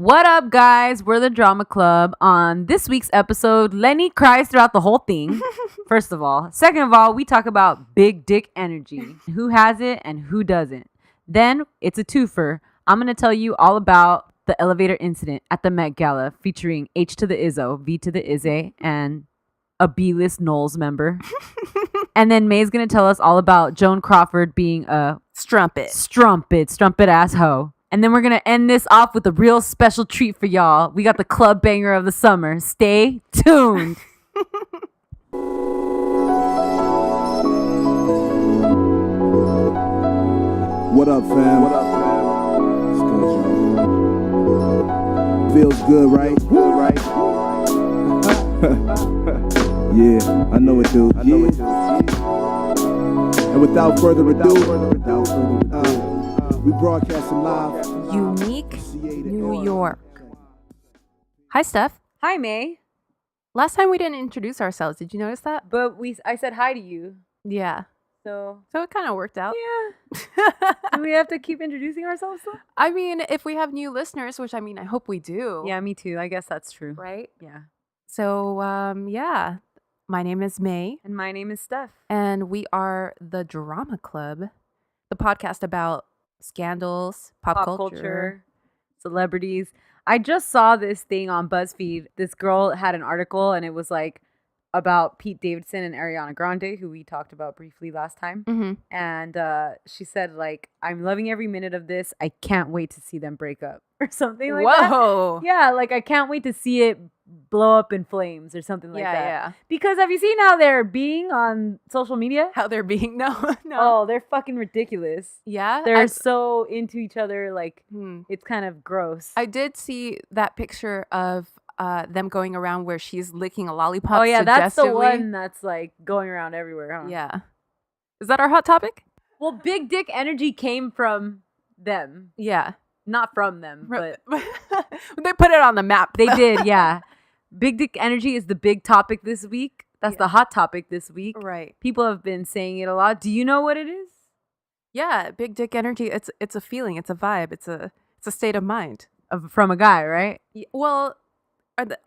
What up, guys? We're the Drama Club. On this week's episode, Lenny cries throughout the whole thing. First of all. Second of all, we talk about big dick energy. Who has it and who doesn't. Then, it's a twofer. I'm going to tell you all about the elevator incident at the Met Gala featuring H to the Izzo, V to the Izzy, and a B-list Knowles member. And then May's going to tell us all about Joan Crawford being a strumpet ass hoe. And then we're going to end this off with a real special treat for y'all. We got the club banger of the summer. Stay tuned. What up, fam? It's good, feels good, right? Yeah, I know it, dude. And without further ado, we broadcasting live. Unique New York. Hi, Steph. Hi, May. Last time we didn't introduce ourselves. Did you notice that? But I said hi to you. Yeah. So it kind of worked out. Yeah. Do we have to keep introducing ourselves though? I mean, if we have new listeners, which I hope we do. Yeah, me too. I guess that's true. Right? Yeah. So, yeah. My name is May. And my name is Steph. And we are the Drama Club, the podcast about scandals, pop culture, celebrities. I just saw this thing on BuzzFeed. This girl had an article and it was like about Pete Davidson and Ariana Grande, who we talked about briefly last time. Mm-hmm. And she said, like, I'm loving every minute of this. I can't wait to see them break up or something like that. Whoa. Yeah, like I can't wait to see it blow up in flames or something like that. Yeah. Because have you seen how they're being on social media? How they're being? No. Oh, they're fucking ridiculous. Yeah? They're so into each other, like, it's kind of gross. I did see that picture of them going around where she's licking a lollipop. Oh, yeah, that's the suggestively. one that's, like, going around everywhere, huh? Yeah. Is that our hot topic? Well, big dick energy came from them. Yeah. Not from them, but... They put it on the map. They did, yeah. Big dick energy is the big topic this week. That's the hot topic this week. Right. People have been saying it a lot. Do you know what it is? Yeah, big dick energy. It's a feeling. It's a vibe. It's a state of mind. From a guy, right? Well,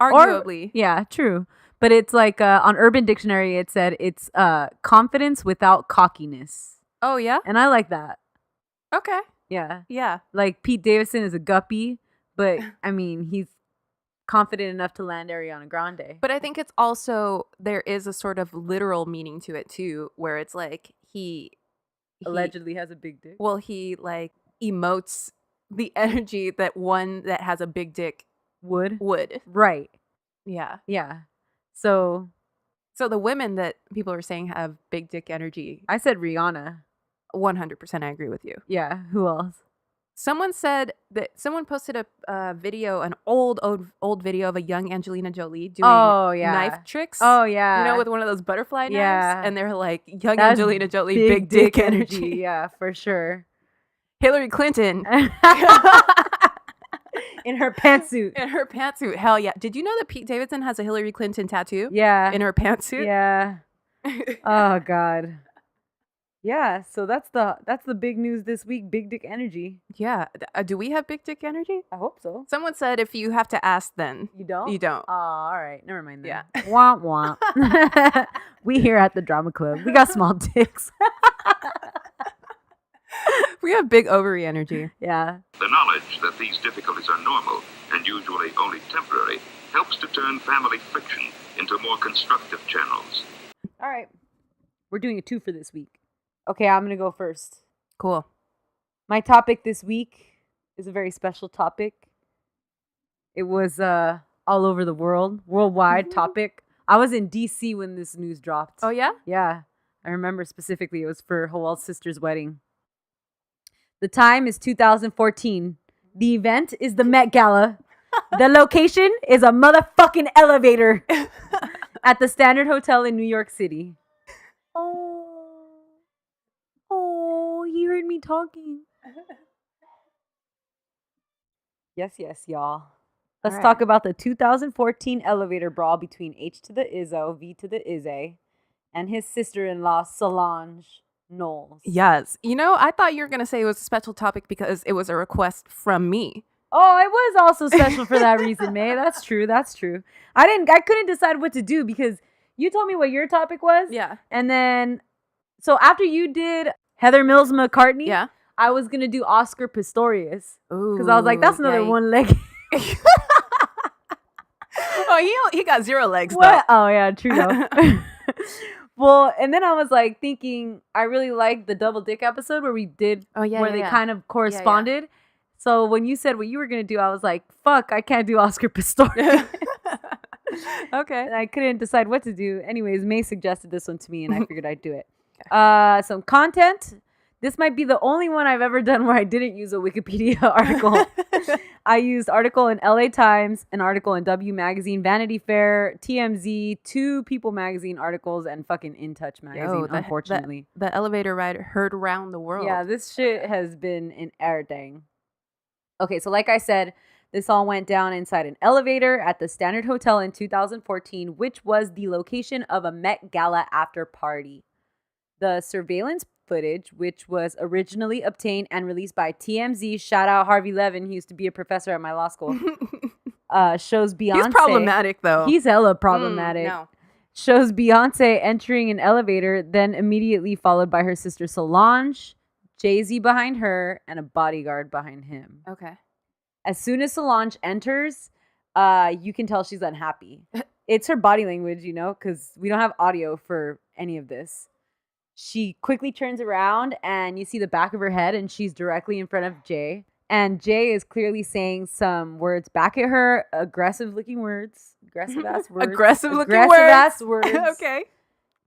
arguably. Yeah, true. But it's like on Urban Dictionary, it said it's confidence without cockiness. Oh, yeah? And I like that. Okay. Yeah. Yeah. Like Pete Davidson is a guppy, but I mean, he's confident enough to land Ariana Grande. But I think it's also, there is a sort of literal meaning to it too, where it's like he allegedly has a big dick. Well, he like emotes the energy that one that has a big dick would. Right. Yeah. Yeah. So the women that people are saying have big dick energy. I said Rihanna. 100% I agree with you. Yeah. Who else? Someone said that someone posted a video, an old video of a young Angelina Jolie doing knife tricks. Oh, yeah. You know, with one of those butterfly knives. Yeah. And they're like, young Angelina Jolie, big dick energy. Yeah, for sure. Hillary Clinton. In her pantsuit. Hell yeah. Did you know that Pete Davidson has a Hillary Clinton tattoo? Yeah. In her pantsuit? Yeah. Oh, God. Yeah, so that's the big news this week, big dick energy. Yeah. Do we have big dick energy? I hope so. Someone said if you have to ask, then you don't? You don't. Oh, all right. Never mind then. Yeah. Womp womp. We here at the Drama Club, we got small dicks. We have big ovary energy. Yeah. The knowledge that these difficulties are normal and usually only temporary helps to turn family friction into more constructive channels. All right. We're doing a two for this week. Okay, I'm going to go first. Cool. My topic this week is a very special topic. It was all over the worldwide topic. I was in D.C. when this news dropped. Oh, yeah? Yeah. I remember specifically it was for Howell's sister's wedding. The time is 2014. The event is the Met Gala. The location is a motherfucking elevator at the Standard Hotel in New York City. Oh, he heard me talking. Yes, y'all. Let's talk about the 2014 elevator brawl between H to the Izzo, V to the Izzy, and his sister-in-law, Solange Knowles. Yes. You know, I thought you were going to say it was a special topic because it was a request from me. Oh, it was also special for that reason, May. That's true. I couldn't decide what to do because you told me what your topic was. Yeah. And then, so after you did Heather Mills McCartney, Yeah. I was going to do Oscar Pistorius. Ooh. Because I was like, that's another one leg. Oh, he got 0 legs, What? though. Oh, yeah, true, though. Well, and then I was like thinking, I really liked the double dick episode where we did, where they kind of corresponded. Yeah. So when you said what you were going to do, I was like, fuck, I can't do Oscar Pistorius. Okay. And I couldn't decide what to do. Anyways, May suggested this one to me and I figured I'd do it. Okay. Some content. This might be the only one I've ever done where I didn't use a Wikipedia article. I used article in LA Times, an article in W Magazine, Vanity Fair, TMZ, 2 People Magazine articles, and fucking In Touch Magazine, unfortunately. The elevator ride heard around the world. Yeah, this shit has been in everything. Okay, so like I said, this all went down inside an elevator at the Standard Hotel in 2014, which was the location of a Met Gala after party. The surveillance footage, which was originally obtained and released by TMZ, shout out Harvey Levin, he used to be a professor at my law school, shows Beyonce. He's problematic, though. He's hella problematic. No. Shows Beyonce entering an elevator, then immediately followed by her sister Solange, Jay-Z behind her, and a bodyguard behind him. Okay. As soon as Solange enters, you can tell she's unhappy. It's her body language, because we don't have audio for any of this. She quickly turns around and you see the back of her head and she's directly in front of Jay. And Jay is clearly saying some words back at her, aggressive-looking words. Aggressive-ass words. Aggressive-ass words. Okay.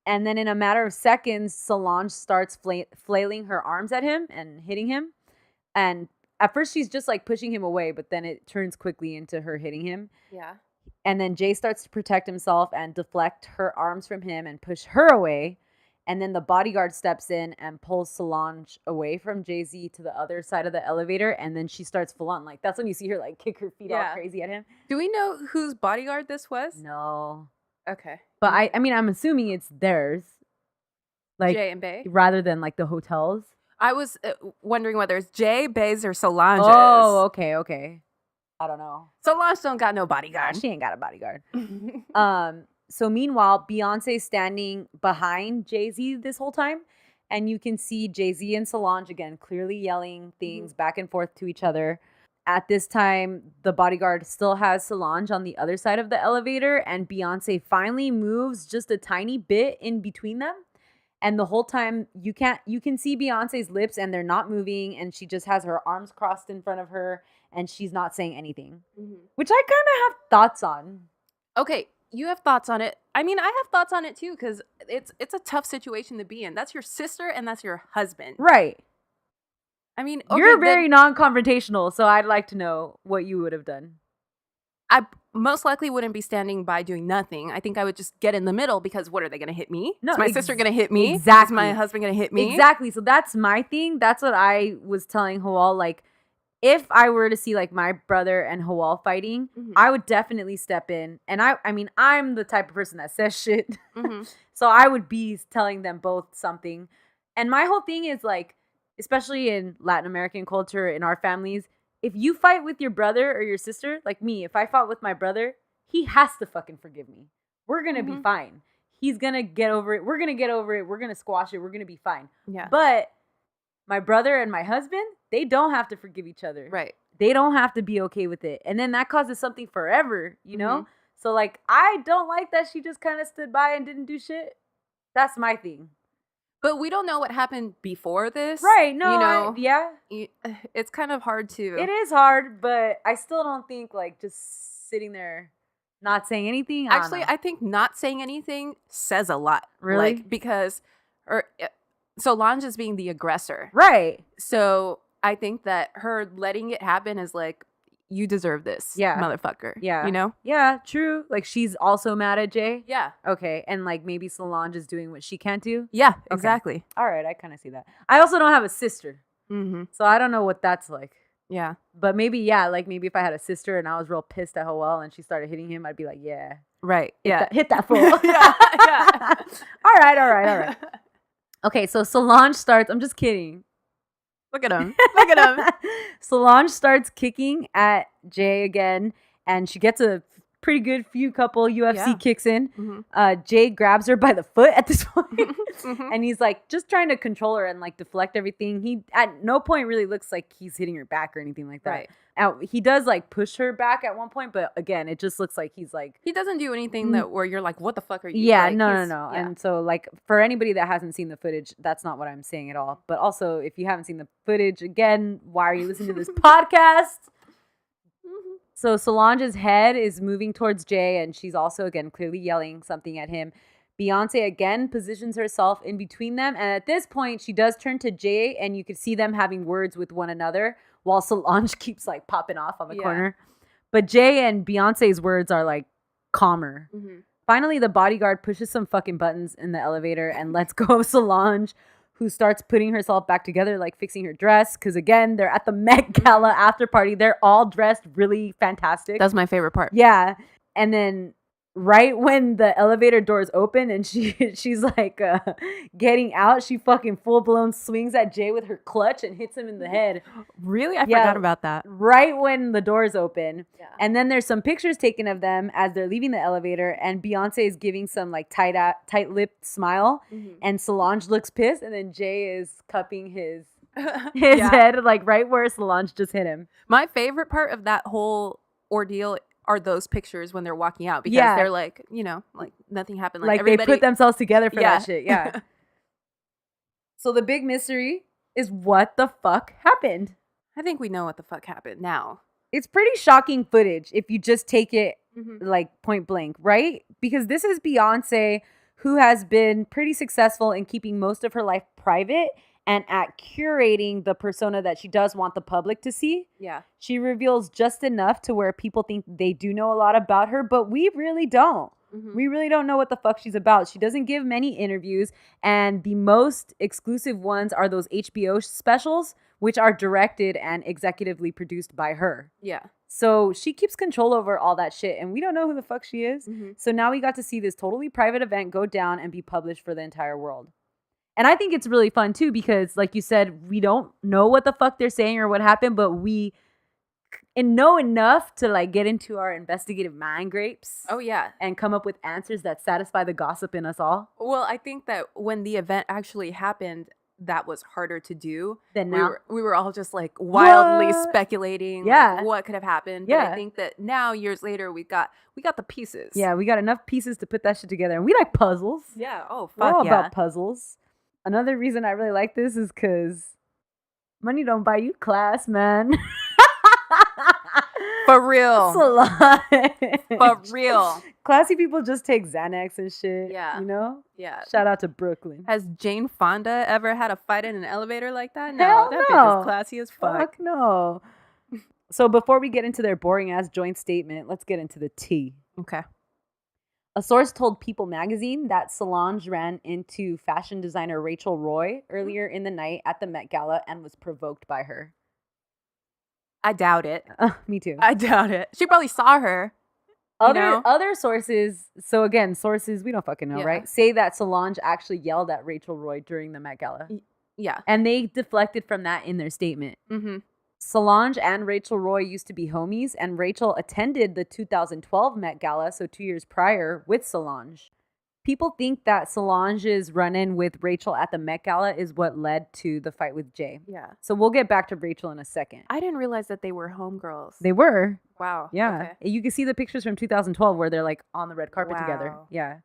And then in a matter of seconds, Solange starts flailing her arms at him and hitting him. And at first she's just like pushing him away, but then it turns quickly into her hitting him. Yeah. And then Jay starts to protect himself and deflect her arms from him and push her away. And then the bodyguard steps in and pulls Solange away from Jay-Z to the other side of the elevator. And then she starts full on. Like, that's when you see her, like, kick her feet all crazy at him. Do we know whose bodyguard this was? No. Okay. But I mean, I'm assuming it's theirs. Like, Jay and Bae? Rather than, like, the hotels. I was wondering whether it's Jay, Bae's, or Solange's. Oh, okay. I don't know. Solange don't got no bodyguard. She ain't got a bodyguard. So meanwhile, Beyonce's standing behind Jay-Z this whole time. And you can see Jay-Z and Solange, again, clearly yelling things back and forth to each other. At this time, the bodyguard still has Solange on the other side of the elevator. And Beyonce finally moves just a tiny bit in between them. And the whole time, you can see Beyonce's lips and they're not moving. And she just has her arms crossed in front of her. And she's not saying anything. Which I kind of have thoughts on. Okay. You have thoughts on it. I mean, I have thoughts on it too, because it's a tough situation to be in. That's your sister and that's your husband. Right. I mean, you're very non-confrontational, so I'd like to know what you would have done. I most likely wouldn't be standing by doing nothing. I think I would just get in the middle because what, are they going to hit me? No, is my sister going to hit me? Exactly. Is my husband going to hit me? Exactly. So that's my thing. That's what I was telling Hawal, like, if I were to see like my brother and Hawal fighting, I would definitely step in. And I mean, I'm the type of person that says shit. So I would be telling them both something. And my whole thing is like, especially in Latin American culture, in our families, if you fight with your brother or your sister, like me, if I fought with my brother, he has to fucking forgive me. We're going to be fine. He's going to get over it. We're going to get over it. We're going to squash it. We're going to be fine. Yeah. But my brother and my husband, they don't have to forgive each other. Right. They don't have to be okay with it. And then that causes something forever, you know? So, like, I don't like that she just kind of stood by and didn't do shit. That's my thing. But we don't know what happened before this. Right. No, you know, yeah. It's kind of hard to. It is hard, but I still don't think, like, just sitting there not saying anything. Actually, I think not saying anything says a lot. Really? Like, because Solange is being the aggressor. Right. So I think that her letting it happen is like, you deserve this, motherfucker. Yeah. You know? Yeah, true. Like, she's also mad at Jay. Yeah. Okay. And, like, maybe Solange is doing what she can't do. Yeah, exactly. All right. I kind of see that. I also don't have a sister. So I don't know what that's like. Yeah. But maybe, maybe if I had a sister and I was real pissed at Howell and she started hitting him, I'd be like, yeah. Right. Hit that fool. yeah. All right. Okay, so Solange starts, I'm just kidding. Look at him. Look at him. Solange starts kicking at Jay again, and she gets a pretty good few couple UFC kicks in. Mm-hmm. Jay grabs her by the foot at this point, Mm-hmm. and he's like just trying to control her and like deflect everything. He at no point really looks like he's hitting her back or anything like that. Right. He does like push her back at one point, but again, it just looks like he's like He doesn't do anything that where you're like, what the fuck are you? yeah, like, no. Yeah. And so like for anybody that hasn't seen the footage, that's not what I'm saying at all. But also, if you haven't seen the footage, again, why are you listening to this podcast? So Solange's head is moving towards Jay, and she's also, again, clearly yelling something at him. Beyonce, again, positions herself in between them. And at this point, she does turn to Jay, and you can see them having words with one another while Solange keeps, like, popping off on the corner. But Jay and Beyonce's words are, like, calmer. Mm-hmm. Finally, the bodyguard pushes some fucking buttons in the elevator and lets go of Solange, who starts putting herself back together, like fixing her dress. Because again, they're at the Met Gala after party. They're all dressed really fantastic. That's my favorite part. Yeah. And then right when the elevator doors open and she's like getting out, she fucking full blown swings at Jay with her clutch and hits him in the head. Really? I forgot about that. Right when the doors open. Yeah. And then there's some pictures taken of them as they're leaving the elevator, and Beyonce is giving some like tight-lipped smile, and Solange looks pissed, and then Jay is cupping his head like right where Solange just hit him. My favorite part of that whole ordeal are those pictures when they're walking out, because they're like, you know, like nothing happened. Like they put themselves together for that shit. Yeah. So the big mystery is what the fuck happened. I think we know what the fuck happened now. It's pretty shocking footage if you just take it like point blank, right? Because this is Beyonce, who has been pretty successful in keeping most of her life private and at curating the persona that she does want the public to see. Yeah. She reveals just enough to where people think they do know a lot about her, but we really don't. We really don't know what the fuck she's about. She doesn't give many interviews, and the most exclusive ones are those HBO specials, which are directed and executively produced by her. Yeah. So she keeps control over all that shit, and we don't know who the fuck she is. So now we got to see this totally private event go down and be published for the entire world. And I think it's really fun too, because like you said, we don't know what the fuck they're saying or what happened, but we know enough to like get into our investigative mind grapes. Oh yeah. And come up with answers that satisfy the gossip in us all. Well, I think that when the event actually happened, that was harder to do. Than now. We were all just like wildly What? speculating Yeah. what could have happened. Yeah. But I think that now, years later, we got the pieces. Yeah, we got enough pieces to put that shit together. And we like puzzles. Yeah. Oh, We're fuck all yeah. about puzzles. Another reason I really like this is because money don't buy you class, man. For real. It's a lot. For real. Classy people just take Xanax and shit. Yeah. You know? Yeah. Shout out to Brooklyn. Has Jane Fonda ever had a fight in an elevator like that? Hell That no. bitch is classy as fuck. Fuck no. So before we get into their boring ass joint statement, let's get into the tea. Okay. A source told People magazine that Solange ran into fashion designer Rachel Roy earlier in the night at the Met Gala and was provoked by her. I doubt it. Me too. I doubt it. She probably saw her. Other sources, so again, sources we don't fucking know, Yeah. right? Say that Solange actually yelled at Rachel Roy during the Met Gala. Yeah. And they deflected from that in their statement. Mm-hmm. Solange and Rachel Roy used to be homies, and Rachel attended the 2012 Met Gala, so 2 years prior, with Solange. People think that Solange's run-in with Rachel at the Met Gala is what led to the fight with Jay. Yeah. So we'll get back to Rachel in a second. I didn't realize that they were homegirls. They were. Wow. Yeah. Okay. You can see the pictures from 2012 where they're like on the red carpet together. Wow. Yeah.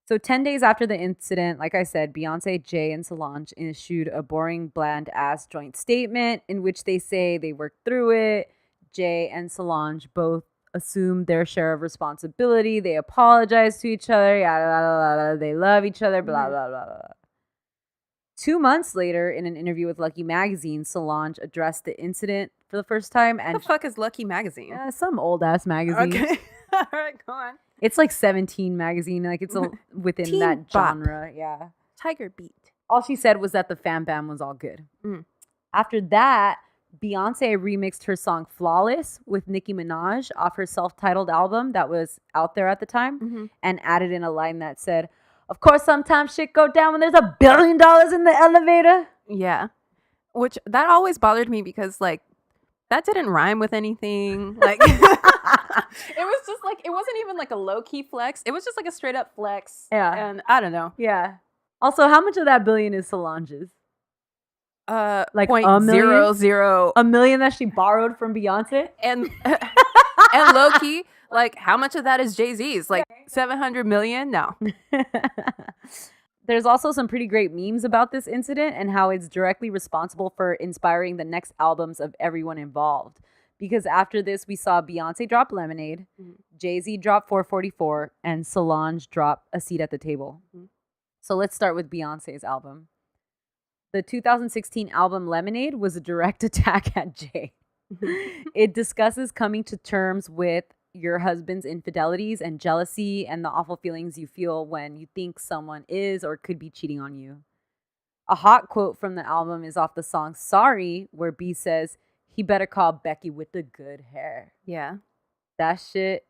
So 10 days after the incident, like I said, Beyonce, Jay, and Solange issued a boring, bland-ass joint statement in which they say they worked through it. Jay and Solange both assumed their share of responsibility. They apologized to each other. Yada, yada, yada. They love each other. Blah, blah, blah, blah. 2 months later, in an interview with Lucky Magazine, Solange addressed the incident for the first time. And What the fuck is Lucky Magazine? some old-ass magazine. Okay. All right, go on. It's like 17 magazine. Like it's within Teen that bop. genre. Yeah. Tiger Beat. All she said was that the fam bam was all good. Mm. After that, Beyonce remixed her song Flawless with Nicki Minaj off her self-titled album that was out there at the time and added in a line that said, "Of course, sometimes shit go down when there's $1 billion in the elevator." Yeah. Which that always bothered me because like that didn't rhyme with anything. Like it was just like it wasn't even like a low key flex. It was just like a straight up flex. Yeah. And I don't know. Yeah. Also, how much of that billion is Solange's? Like point a million? 0.00 A million that she borrowed from Beyonce? and low key, like how much of that is Jay-Z's? Like 700 million? No. There's also some pretty great memes about this incident and how it's directly responsible for inspiring the next albums of everyone involved. Because after this, we saw Beyonce drop Lemonade, Jay-Z drop 444, and Solange drop A Seat at the Table. So let's start with Beyonce's album. The 2016 album Lemonade was a direct attack at Jay. It discusses coming to terms with your husband's infidelities and jealousy and the awful feelings you feel when you think someone is or could be cheating on you. A hot quote from the album is off the song Sorry, where B says, "He better call Becky with the good hair." Yeah. That shit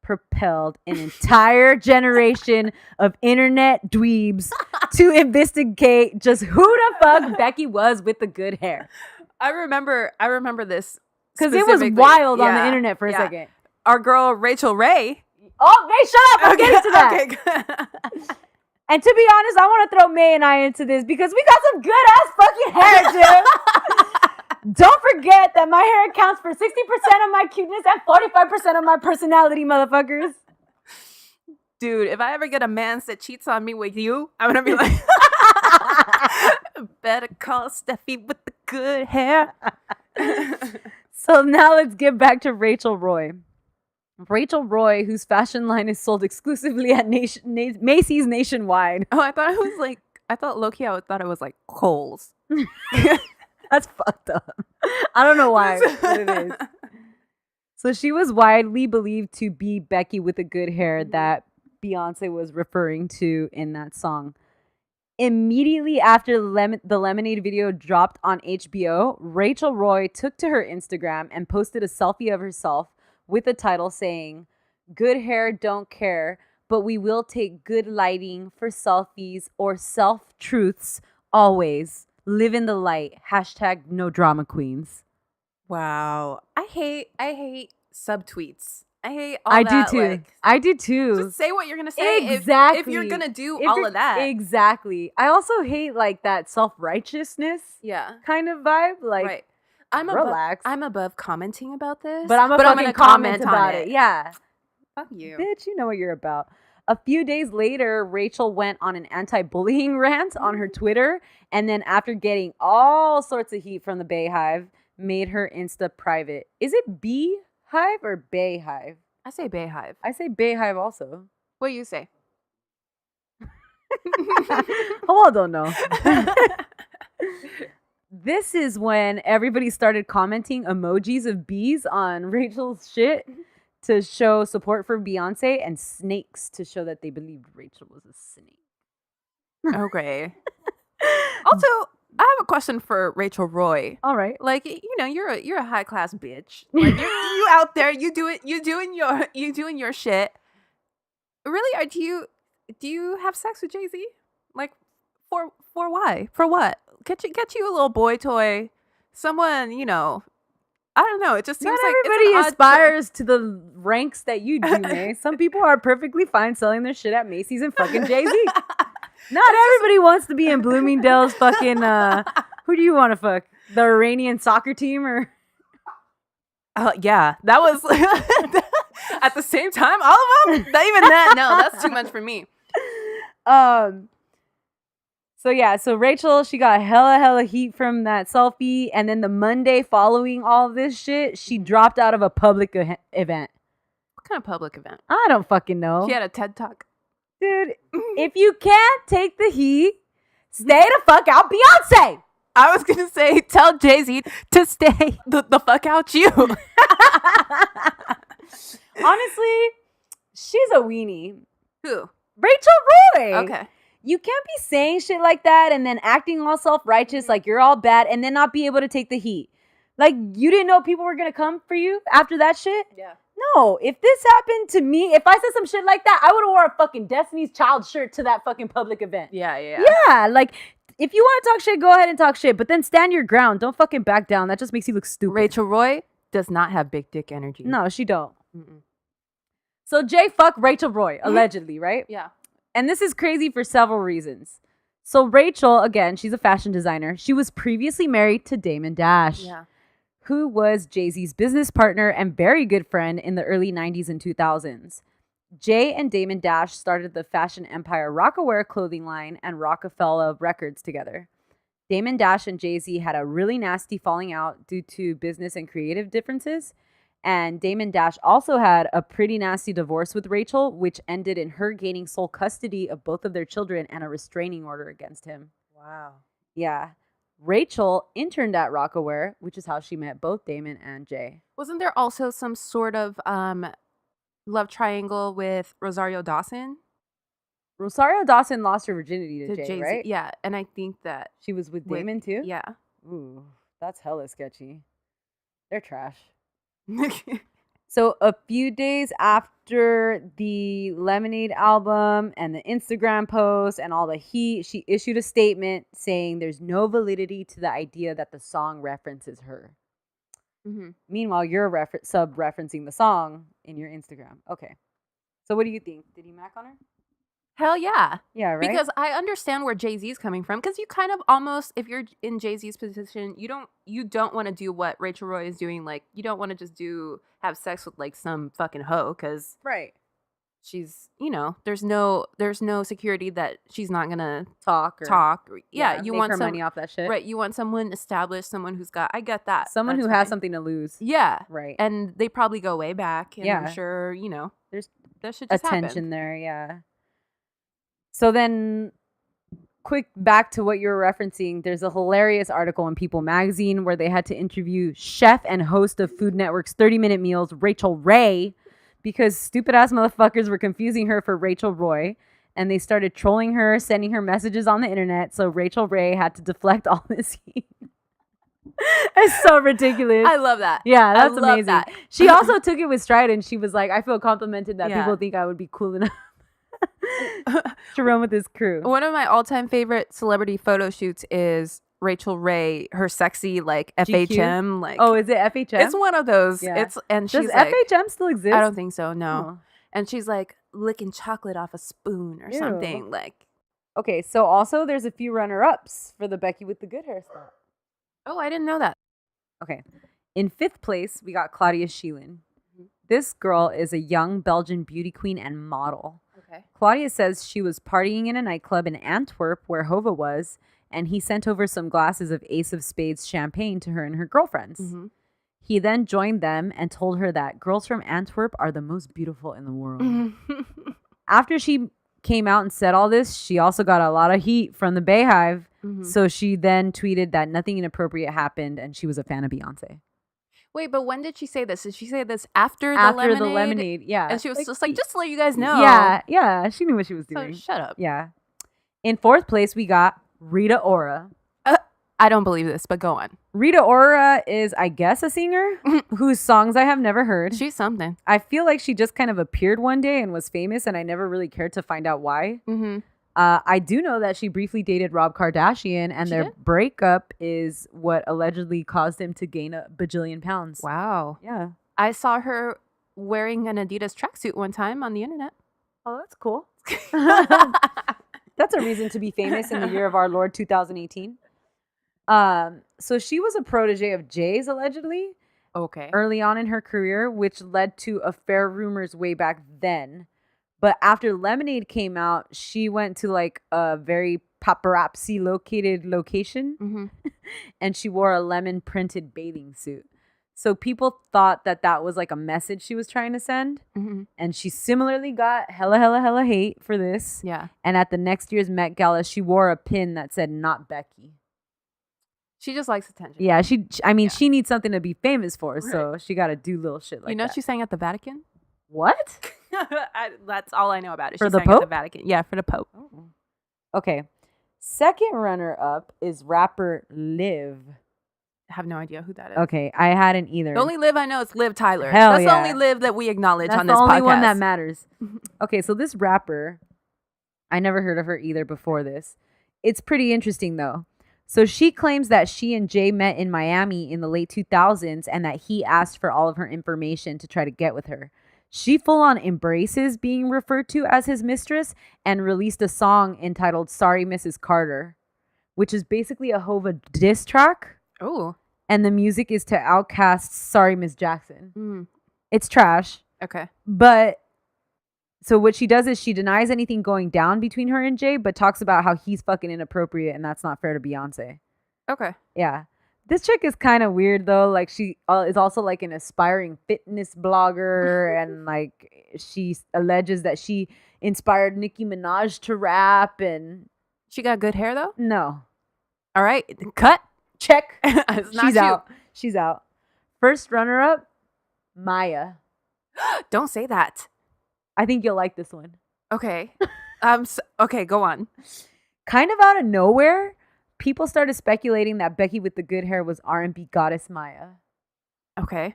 propelled an entire generation of internet dweebs to investigate just who the fuck Becky was with the good hair. I remember this because it was wild on the internet for a second. Our girl Rachel Ray. Oh, May, shut up! I'm getting to that. Okay, good. And to be honest, I want to throw May and I into this because we got some good ass fucking hair, dude. Don't forget that my hair accounts for 60% of my cuteness and 45% of my personality, motherfuckers. Dude, if I ever get a man that cheats on me with you, I'm gonna be like, better call Steffi with the good hair. So now let's get back to Rachel Roy. Rachel Roy, whose fashion line is sold exclusively at Macy's nationwide. Oh, I thought low-key, I thought it was like Kohl's. That's fucked up. I don't know why, but it is. So she was widely believed to be Becky with the good hair that Beyonce was referring to in that song. Immediately after the Lemonade video dropped on HBO, Rachel Roy took to her Instagram and posted a selfie of herself with the title saying, "Good hair don't care, but we will take good lighting for selfies or self-truths always. Live in the light. # no drama queens." Wow. I hate subtweets. I hate all that. Do too. Like, I do too. just say what you're going to say. Exactly. If you're going to do all of that. Exactly. I also hate like that self-righteousness kind of vibe. Like, right. relax. I'm above commenting about this. But I'm going to comment about it. Yeah. Fuck you. Bitch, you know what you're about. A few days later, Rachel went on an anti-bullying rant on her Twitter. And then after getting all sorts of heat from the Bayhive, made her Insta private. Is it Beehive or Bayhive? I say Bayhive. I say Bayhive also. What do you say? Oh, I don't know. This is when everybody started commenting emojis of bees on Rachel's shit to show support for Beyonce and snakes to show that they believed Rachel was a snake. Okay. Also, I have a question for Rachel Roy. All right. Like, you know, you're a high class bitch. Like, you out there, you doing your shit. Really, do you have sex with Jay-Z? Like, for why? For what? Get you a little boy toy. Someone, you know, I don't know. It just seems not like everybody aspires to the ranks that you do, May. Some people are perfectly fine selling their shit at Macy's and fucking Jay-Z. Not everybody wants to be in Bloomingdale's fucking, who do you want to fuck? The Iranian soccer team or? Yeah, that was, at the same time, all of them? Not even that, no, that's too much for me. So Rachel, she got hella heat from that selfie. And then the Monday following all this shit, she dropped out of a public event. What kind of public event? I don't fucking know. She had a TED Talk. Dude, if you can't take the heat, stay the fuck out Beyonce. I was going to say, tell Jay-Z to stay the fuck out you. Honestly, she's a weenie. Who? Rachel Roy. Okay. You can't be saying shit like that and then acting all self-righteous like you're all bad and then not be able to take the heat. Like, you didn't know people were going to come for you after that shit? Yeah. No, if this happened to me, if I said some shit like that, I would have wore a fucking Destiny's Child shirt to that fucking public event. Yeah. Yeah, like, if you want to talk shit, go ahead and talk shit, but then stand your ground. Don't fucking back down. That just makes you look stupid. Rachel Roy does not have big dick energy. No, she don't. Mm-mm. So Jay fucked Rachel Roy, allegedly, right? Yeah. And this is crazy for several reasons. So Rachel, again, she's a fashion designer. She was previously married to Damon Dash, who was Jay-Z's business partner and very good friend in the early 90s and 2000s. Jay and Damon Dash started the fashion empire Rocawear clothing line and Rockefeller Records together. Damon Dash and Jay-Z had a really nasty falling out due to business and creative differences. And Damon Dash also had a pretty nasty divorce with Rachel, which ended in her gaining sole custody of both of their children and a restraining order against him. Wow. Yeah. Rachel interned at Rocawear, which is how she met both Damon and Jay. Wasn't there also some sort of love triangle with Rosario Dawson? Rosario Dawson lost her virginity to Jay, Jay-Z. right? Yeah, and I think that She was with Damon too? Yeah. Ooh, that's hella sketchy. They're trash. So a few days after the Lemonade album and the Instagram post and all the heat, she issued a statement saying there's no validity to the idea that the song references her. Mm-hmm. Meanwhile, you're sub-referencing the song in your Instagram. Okay. So what do you think? Did he mac on her? Hell yeah. Yeah, right? Because I understand where Jay-Z's coming from. Because you kind of almost, if you're in Jay-Z's position, you don't want to do what Rachel Roy is doing. Like, you don't want to just have sex with like some fucking hoe. Because right. She's, there's no security that she's not gonna talk. Yeah, you make want her money off that shit. Right, you want someone established, someone who's got. I get that. Someone who has something to lose. Yeah, right. And they probably go way back. And I'm sure there's that should just attention happen. there. Yeah. So then, quick back to what you were referencing. There's a hilarious article in People magazine where they had to interview chef and host of Food Network's 30-Minute Meals, Rachel Ray, because stupid ass motherfuckers were confusing her for Rachel Roy, and they started trolling her, sending her messages on the internet. So Rachel Ray had to deflect all this heat. It's so ridiculous. I love that. Yeah, that's love amazing. that. She also took it with stride, and she was like, I feel complimented that Yeah. people think I would be cool enough to run with this crew. One of my all-time favorite celebrity photo shoots is Rachel Ray, her sexy like GQ? FHM. Like, Oh, is it FHM? it's one of those. Yeah. And Does she's like, FHM still exist? I don't think so. No. Oh. And she's like licking chocolate off a spoon or Ew. something. Like, Okay, so also there's a few runner-ups for the Becky with the good hairstyle. oh, I didn't know that. Okay. In 5th place, we got Claudia Schillen. This girl is a young Belgian beauty queen and model. Okay. Claudia says she was partying in a nightclub in Antwerp where Hova was, and he sent over some glasses of Ace of Spades champagne to her and her girlfriends. Mm-hmm. He then joined them and told her that girls from Antwerp are the most beautiful in the world. After she came out and said all this, she also got a lot of heat from the Bayhive. Mm-hmm. So she then tweeted that nothing inappropriate happened and she was a fan of Beyonce. Wait, but when did she say this? Did she say this after The lemonade, yeah. And she was just like, just to let you guys know. Yeah, she knew what she was So doing. shut up. Yeah. In 4th place, we got Rita Ora. I don't believe this, but go on. Rita Ora is, I guess, a singer whose songs I have never heard. She's something. I feel like she just kind of appeared one day and was famous, and I never really cared to find out why. Mm-hmm. I do know that she briefly dated Rob Kardashian, and their breakup is what allegedly caused him to gain a bajillion pounds. Wow. Yeah. I saw her wearing an Adidas tracksuit one time on the internet. Oh, that's cool. That's a reason to be famous in the year of our Lord 2018. So she was a protege of Jay's, allegedly, Okay. early on in her career, which led to affair rumors way back then. But after Lemonade came out, she went to like a very paparazzi located location Mm-hmm. and she wore a lemon printed bathing suit. So people thought that that was like a message she was trying to send. Mm-hmm. And she similarly got hella hate for this. Yeah. And at the next year's Met Gala, she wore a pin that said "Not Becky." She just likes attention. Yeah, she needs something to be famous for, so she got to do little shit like that. She sang at the Vatican? What? That's all I know about it. For She the sang at the Pope? Vatican. Yeah, for the Pope. Oh. Okay. Second runner up is rapper Liv. I have no idea who that is. Okay, I hadn't either. The only Liv I know is Liv Tyler. Hell That's yeah. the only Liv that we acknowledge That's on this the only podcast. one that matters. Okay, so this rapper, I never heard of her either before this, It's pretty interesting though. So she claims that she and Jay met in Miami in the late 2000s and that he asked for all of her information to try to get with her. She full on embraces being referred to as his mistress and released a song entitled Sorry Mrs. Carter, which is basically a Hova diss track. Oh. And the music is to Outkast's Sorry Miss Jackson. It's trash. Okay. But so what she does is she denies anything going down between her and Jay, but talks about how he's fucking inappropriate and that's not fair to Beyonce. Okay. Yeah. This chick is kind of weird though. Like she is also like an aspiring fitness blogger and like she alleges that she inspired Nicki Minaj to rap and She got good hair though? no. All right. Cut. Check. It's not She's you. out. She's out. First runner up, Maya. Don't say that. I think you'll like this one. Okay. Okay, go on. Kind of out of nowhere, people started speculating that Becky with the good hair was R&B goddess Maya. Okay.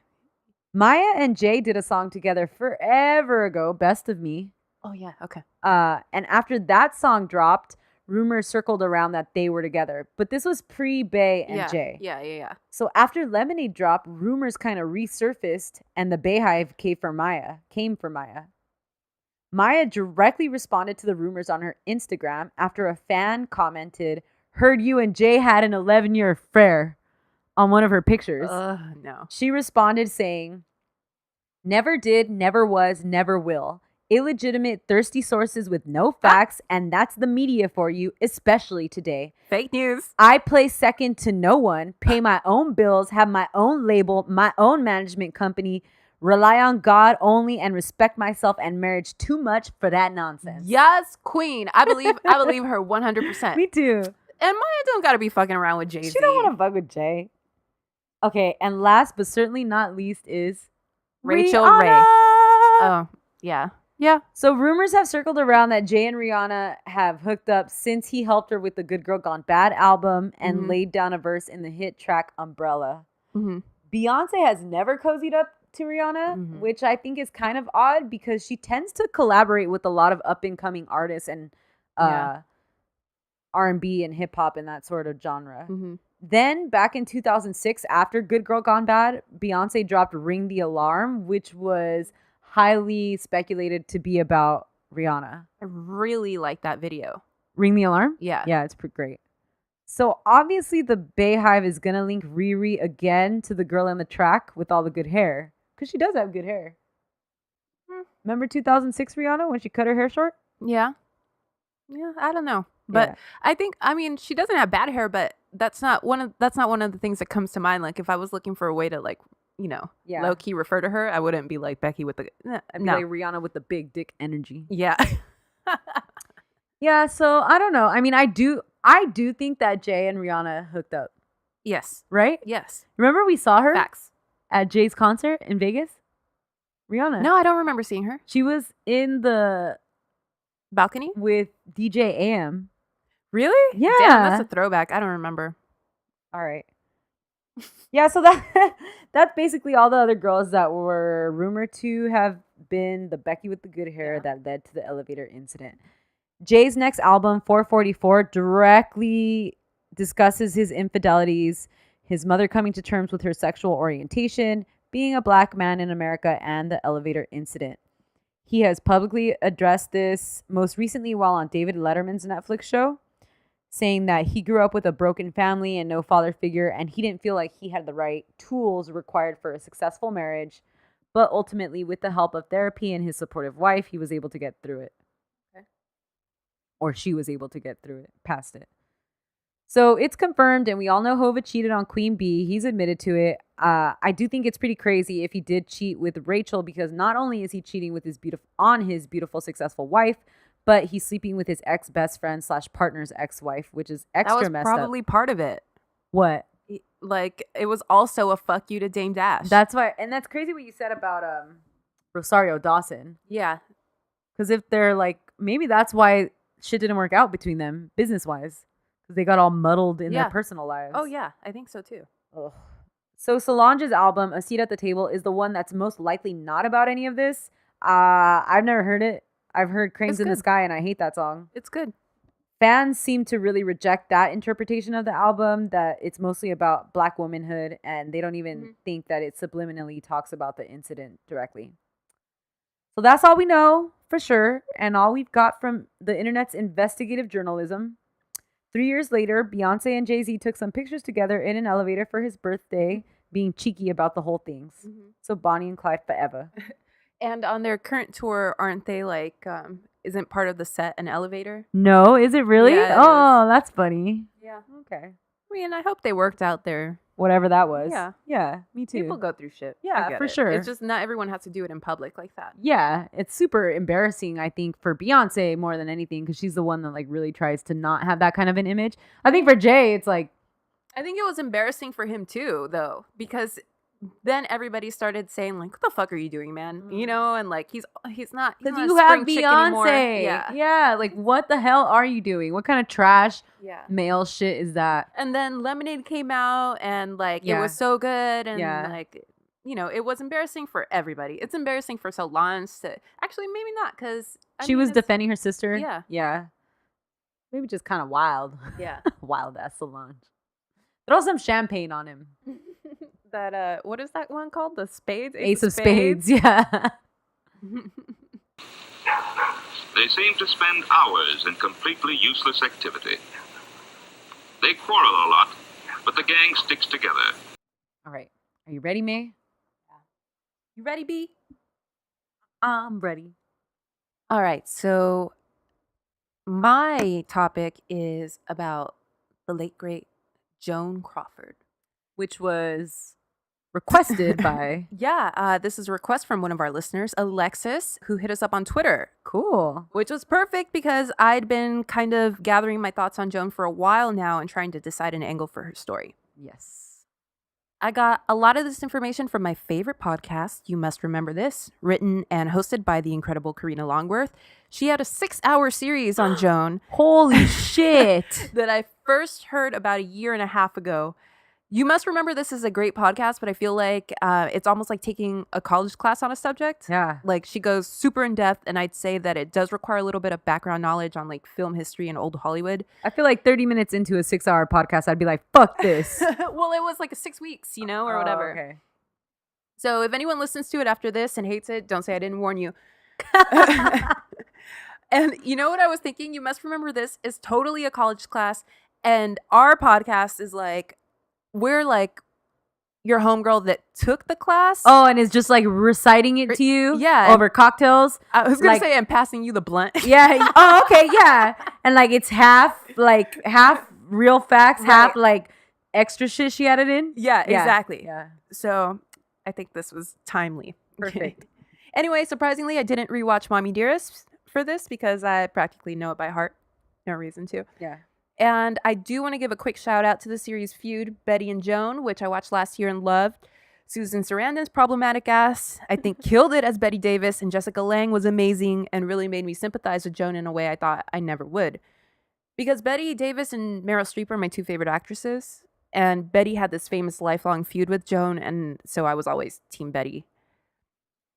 Maya and Jay did a song together forever ago, Best of Me. Oh yeah, okay. And after that song dropped, rumors circled around that they were together. But this was pre-Bay and Jay. Yeah. So after Lemonade dropped, rumors kind of resurfaced and the Bayhive came for Maya. Maya directly responded to the rumors on her Instagram after a fan commented, "Heard you and Jay had an 11-year affair," on one of her pictures. No. She responded saying, "Never did, never was, never will. Illegitimate, thirsty sources with no facts, and that's the media for you, especially today. Fake news. I play second to no one, pay my own bills, have my own label, my own management company, rely on God only, and respect myself and marriage too much for that nonsense." Yes, queen. I believe her 100%. Me too. And Maya don't gotta be fucking around with Jay-Z. She don't want to fuck with Jay. Okay, and last but certainly not least is Rachel Rihanna. Ray. Oh, yeah. Yeah. So rumors have circled around that Jay and Rihanna have hooked up since he helped her with the Good Girl Gone Bad album and laid down a verse in the hit track Umbrella. Beyonce has never cozied up to Rihanna, which I think is kind of odd because she tends to collaborate with a lot of up-and-coming artists and R&B and hip-hop and that sort of genre. Then, back in 2006, after Good Girl Gone Bad, Beyonce dropped Ring the Alarm, which was highly speculated to be about Rihanna. I really like that video. Ring the Alarm? Yeah. Yeah, it's pretty great. So, obviously, the Bayhive is going to link Riri again to the girl in the track with all the good hair. Because she does have good hair. Remember 2006 Rihanna when she cut her hair short? Yeah. Yeah, I don't know. But I mean, she doesn't have bad hair, but that's not one of the things that comes to mind. Like if I was looking for a way to low key refer to her, I wouldn't be like Becky with the I'd be like Rihanna with the big dick energy. Yeah. Yeah, so I don't know. I mean, I do think that Jay and Rihanna hooked up. Yes. Right? Yes. Remember we saw her Facts. at Jay's concert in Vegas? Rihanna. No, I don't remember seeing her. She was in the Balcony? with DJ AM. Really? Yeah. Damn, that's a throwback. I don't remember. All right. Yeah, so that's basically all the other girls that were rumored to have been the Becky with the good hair that led to the elevator incident. Jay's next album, 444, directly discusses his infidelities, his mother coming to terms with her sexual orientation, being a black man in America, and the elevator incident. He has publicly addressed this most recently while on David Letterman's Netflix show, saying that he grew up with a broken family and no father figure, and he didn't feel like he had the right tools required for a successful marriage, but ultimately, with the help of therapy and his supportive wife, he was able to get through it. Okay. Or she was able to get through it, past it. So it's confirmed, and we all know Hova cheated on Queen Bee. He's admitted to it. I do think it's pretty crazy if he did cheat with Rachel, because not only is he cheating with his beautiful, successful wife, but he's sleeping with his ex-best friend / partner's ex-wife, which is extra messed up. That was probably part of it. What? Like, it was also a fuck you to Dame Dash. That's why, and that's crazy what you said about Rosario Dawson. Yeah. Because if they're like, maybe that's why shit didn't work out between them business-wise. Because they got all muddled in their personal lives. Oh, yeah. I think so, too. Ugh. So Solange's album, A Seat at the Table, is the one that's most likely not about any of this. I've never heard it. I've heard Cranes in the Sky, and I hate that song. It's good. fans seem to really reject that interpretation of the album, that it's mostly about Black womanhood, and they don't even think that it subliminally talks about the incident directly. So that's all we know for sure, and all we've got from the internet's investigative journalism. 3 years later, Beyonce and Jay-Z took some pictures together in an elevator for his birthday, being cheeky about the whole things. So Bonnie and Clyde forever. And on their current tour, aren't they like, isn't part of the set an elevator? No, is it really? Yeah, it Oh, that's funny. Yeah. Okay. I mean, I hope they worked out their... Whatever that was. Yeah. Yeah, me too. People go through shit. Yeah, I get for it. sure. It's just not everyone has to do it in public like that. Yeah, it's super embarrassing, I think, for Beyonce more than anything, because she's the one that like really tries to not have that kind of an image. I think for Jay, it's like... I think it was embarrassing for him too, though, because then everybody started saying like, "What the fuck are you doing, man?" You know, and like he's not Because a you have spring chick anymore. Beyonce. Yeah, like what the hell are you doing? What kind of trash Yeah. male shit is that? And then Lemonade came out, and like it Yeah. was so good, and Yeah. like, you know, it was embarrassing for everybody. It's embarrassing for Solange to actually maybe not, because She was defending her sister. Yeah. Yeah. Maybe just kind of wild. Yeah. Wild ass Solange. Throw some champagne on him. That what is that one called? The spades? Ace of spades. Yeah. They seem to spend hours in completely useless activity. They quarrel a lot, but the gang sticks together. All right. Are you ready, May? You ready, B? I'm ready. All right, so my topic is about the late great Joan Crawford. Which was requested by... Yeah, this is a request from one of our listeners, Alexis, who hit us up on Twitter, Cool. which was perfect because I'd been kind of gathering my thoughts on Joan for a while now and trying to decide an angle for her story. Yes. I got a lot of this information from my favorite podcast, You Must Remember This, written and hosted by the incredible Karina Longworth. She had a 6-hour series on Joan Holy shit. that I first heard about a year and a half ago. You Must Remember This is a great podcast, but I feel like it's almost like taking a college class on a subject. Yeah. Like she goes super in depth, and I'd say that it does require a little bit of background knowledge on like film history and old Hollywood. I feel like 30 minutes into a 6-hour podcast, I'd be like, fuck this. Well, it was like 6 weeks, you know, or whatever. Okay. So if anyone listens to it after this and hates it, don't say I didn't warn you. And you know what I was thinking? You Must Remember This is totally a college class, and our podcast is like, we're like your homegirl that took the class. Oh, and it's just like reciting it to you? Yeah. Over cocktails? I was going like- to say I'm passing you the blunt. Yeah. Oh, okay. Yeah. And like it's half real facts, half Right. like extra shit she added in. Yeah, exactly. Yeah. So I think this was timely. Perfect. Anyway, surprisingly, I didn't rewatch Mommy Dearest for this because I practically know it by heart. No reason to. Yeah. And I do want to give a quick shout out to the series Feud, Betty and Joan, which I watched last year and loved. Susan Sarandon's problematic ass, I think, killed it as Betty Davis, and Jessica Lange was amazing and really made me sympathize with Joan in a way I thought I never would. Because Betty Davis and Meryl Streep are my two favorite actresses, and Betty had this famous lifelong feud with Joan, and so I was always Team Betty.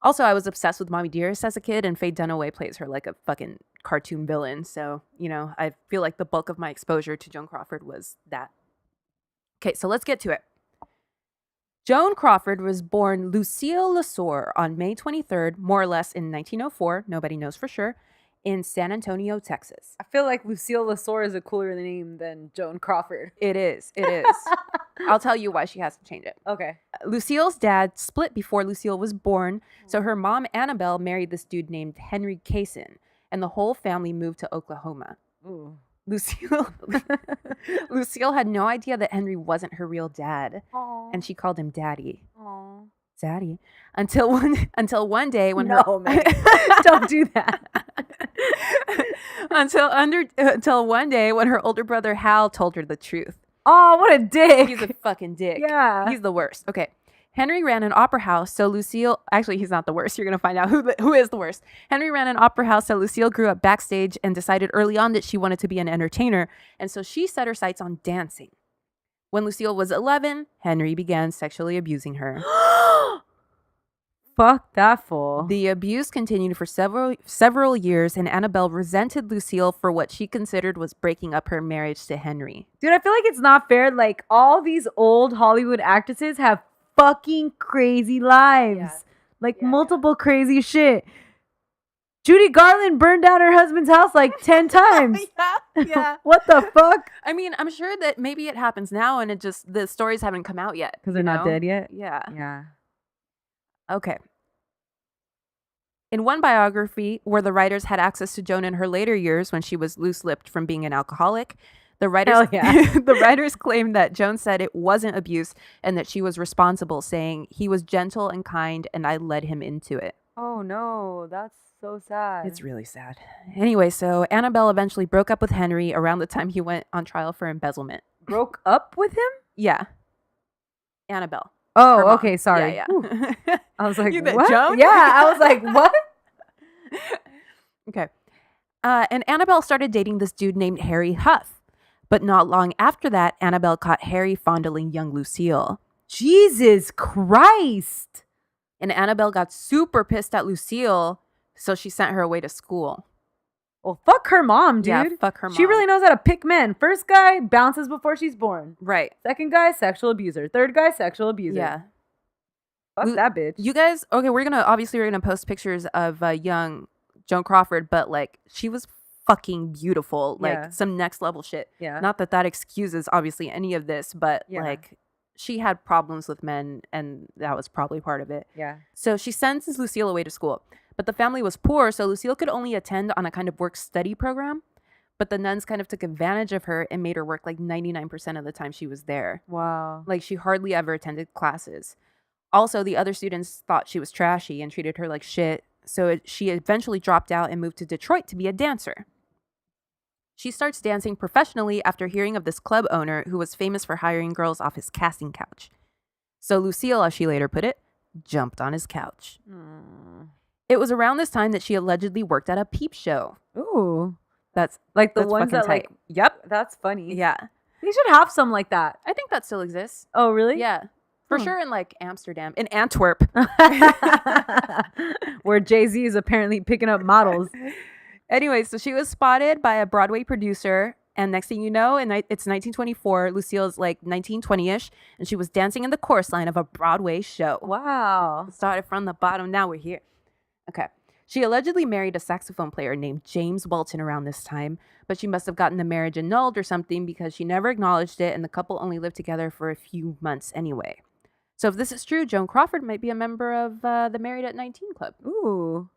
Also, I was obsessed with Mommy Dearest as a kid, and Faye Dunaway plays her like a fucking cartoon villain. So, you know, I feel like the bulk of my exposure to Joan Crawford was that. Okay, so let's get to it. Joan Crawford was born Lucille Lesor on May 23rd, more or less in 1904, nobody knows for sure, in San Antonio, Texas. I feel like Lucille Lesor is a cooler name than Joan Crawford. It is. I'll tell you why she has to change it. Okay. Lucille's dad split before Lucille was born, so her mom, Annabelle, married this dude named Henry Kaysen, and the whole family moved to Oklahoma. Ooh. Lucille had no idea that Henry wasn't her real dad, Aww. and she called him Daddy. Aww. Daddy. Until one day when man. Don't do that. until one day when her older brother Hal told her the truth. Oh, what a dick. He's a fucking dick. Yeah. He's the worst. Okay. Henry ran an opera house, so Lucille... Actually, he's not the worst. You're going to find out who is the worst. Henry ran an opera house, so Lucille grew up backstage and decided early on that she wanted to be an entertainer, and so she set her sights on dancing. When Lucille was 11, Henry began sexually abusing her. Fuck that fool. The abuse continued for several years, and Annabelle resented Lucille for what she considered was breaking up her marriage to Henry. Dude, I feel like it's not fair. Like, all these old Hollywood actresses have fucking crazy lives. Yeah. Like, multiple crazy shit. Judy Garland burned down her husband's house like 10 times. Yeah. What the fuck? I mean, I'm sure that maybe it happens now, and the stories haven't come out yet. Because they're not dead yet? Yeah. Yeah. Okay. In one biography, where the writers had access to Joan in her later years when she was loose-lipped from being an alcoholic, the writers the writers claimed that Joan said it wasn't abuse and that she was responsible, saying he was gentle and kind and I led him into it. Oh, no. That's so sad. It's really sad. Anyway, so Annabelle eventually broke up with Henry around the time he went on trial for embezzlement. Broke up with him? Yeah. Annabelle. Oh, okay. Sorry. Yeah. I was like, You meant what? Joan? Yeah, I was like, what? Okay. And Annabelle started dating this dude named Harry Huff. But not long after that, Annabelle caught Harry fondling young Lucille. Jesus Christ. And Annabelle got super pissed at Lucille, so she sent her away to school. Well, fuck her mom, dude. Yeah, fuck her mom. She really knows how to pick men. First guy bounces before she's born. Right. Second guy, sexual abuser. Third guy, sexual abuser. Yeah. Fuck that bitch. You guys, okay, we're gonna post pictures of young Joan Crawford, but like she was fucking beautiful, like Yeah. some next level shit. Yeah. Not that excuses obviously any of this, but Yeah. like she had problems with men, and that was probably part of it. Yeah. So she sends Lucille away to school, but the family was poor, so Lucille could only attend on a kind of work-study program. But the nuns kind of took advantage of her and made her work like 99% of the time she was there. Wow. Like she hardly ever attended classes. Also, the other students thought she was trashy and treated her like shit, so she eventually dropped out and moved to Detroit to be a dancer. She starts dancing professionally after hearing of this club owner who was famous for hiring girls off his casting couch. So Lucille, as she later put it, jumped on his couch. It was around this time that she allegedly worked at a peep show. Ooh. That's Like the that's ones that fucking tight. like, yep, that's funny. Yeah. They should have some like that. I think that still exists. Oh, really? Yeah. For Hmm. sure in like Amsterdam. In Antwerp. Where Jay-Z is apparently picking up models. Anyway, so she was spotted by a Broadway producer. And next thing you know, it's 1924. Lucille's like 1920-ish. And she was dancing in the chorus line of a Broadway show. Wow. Started from the bottom. Now we're here. Okay. She allegedly married a saxophone player named James Walton around this time, but she must have gotten the marriage annulled or something because she never acknowledged it, and the couple only lived together for a few months anyway. So if this is true, Joan Crawford might be a member of the Married at 19 Club. Ooh.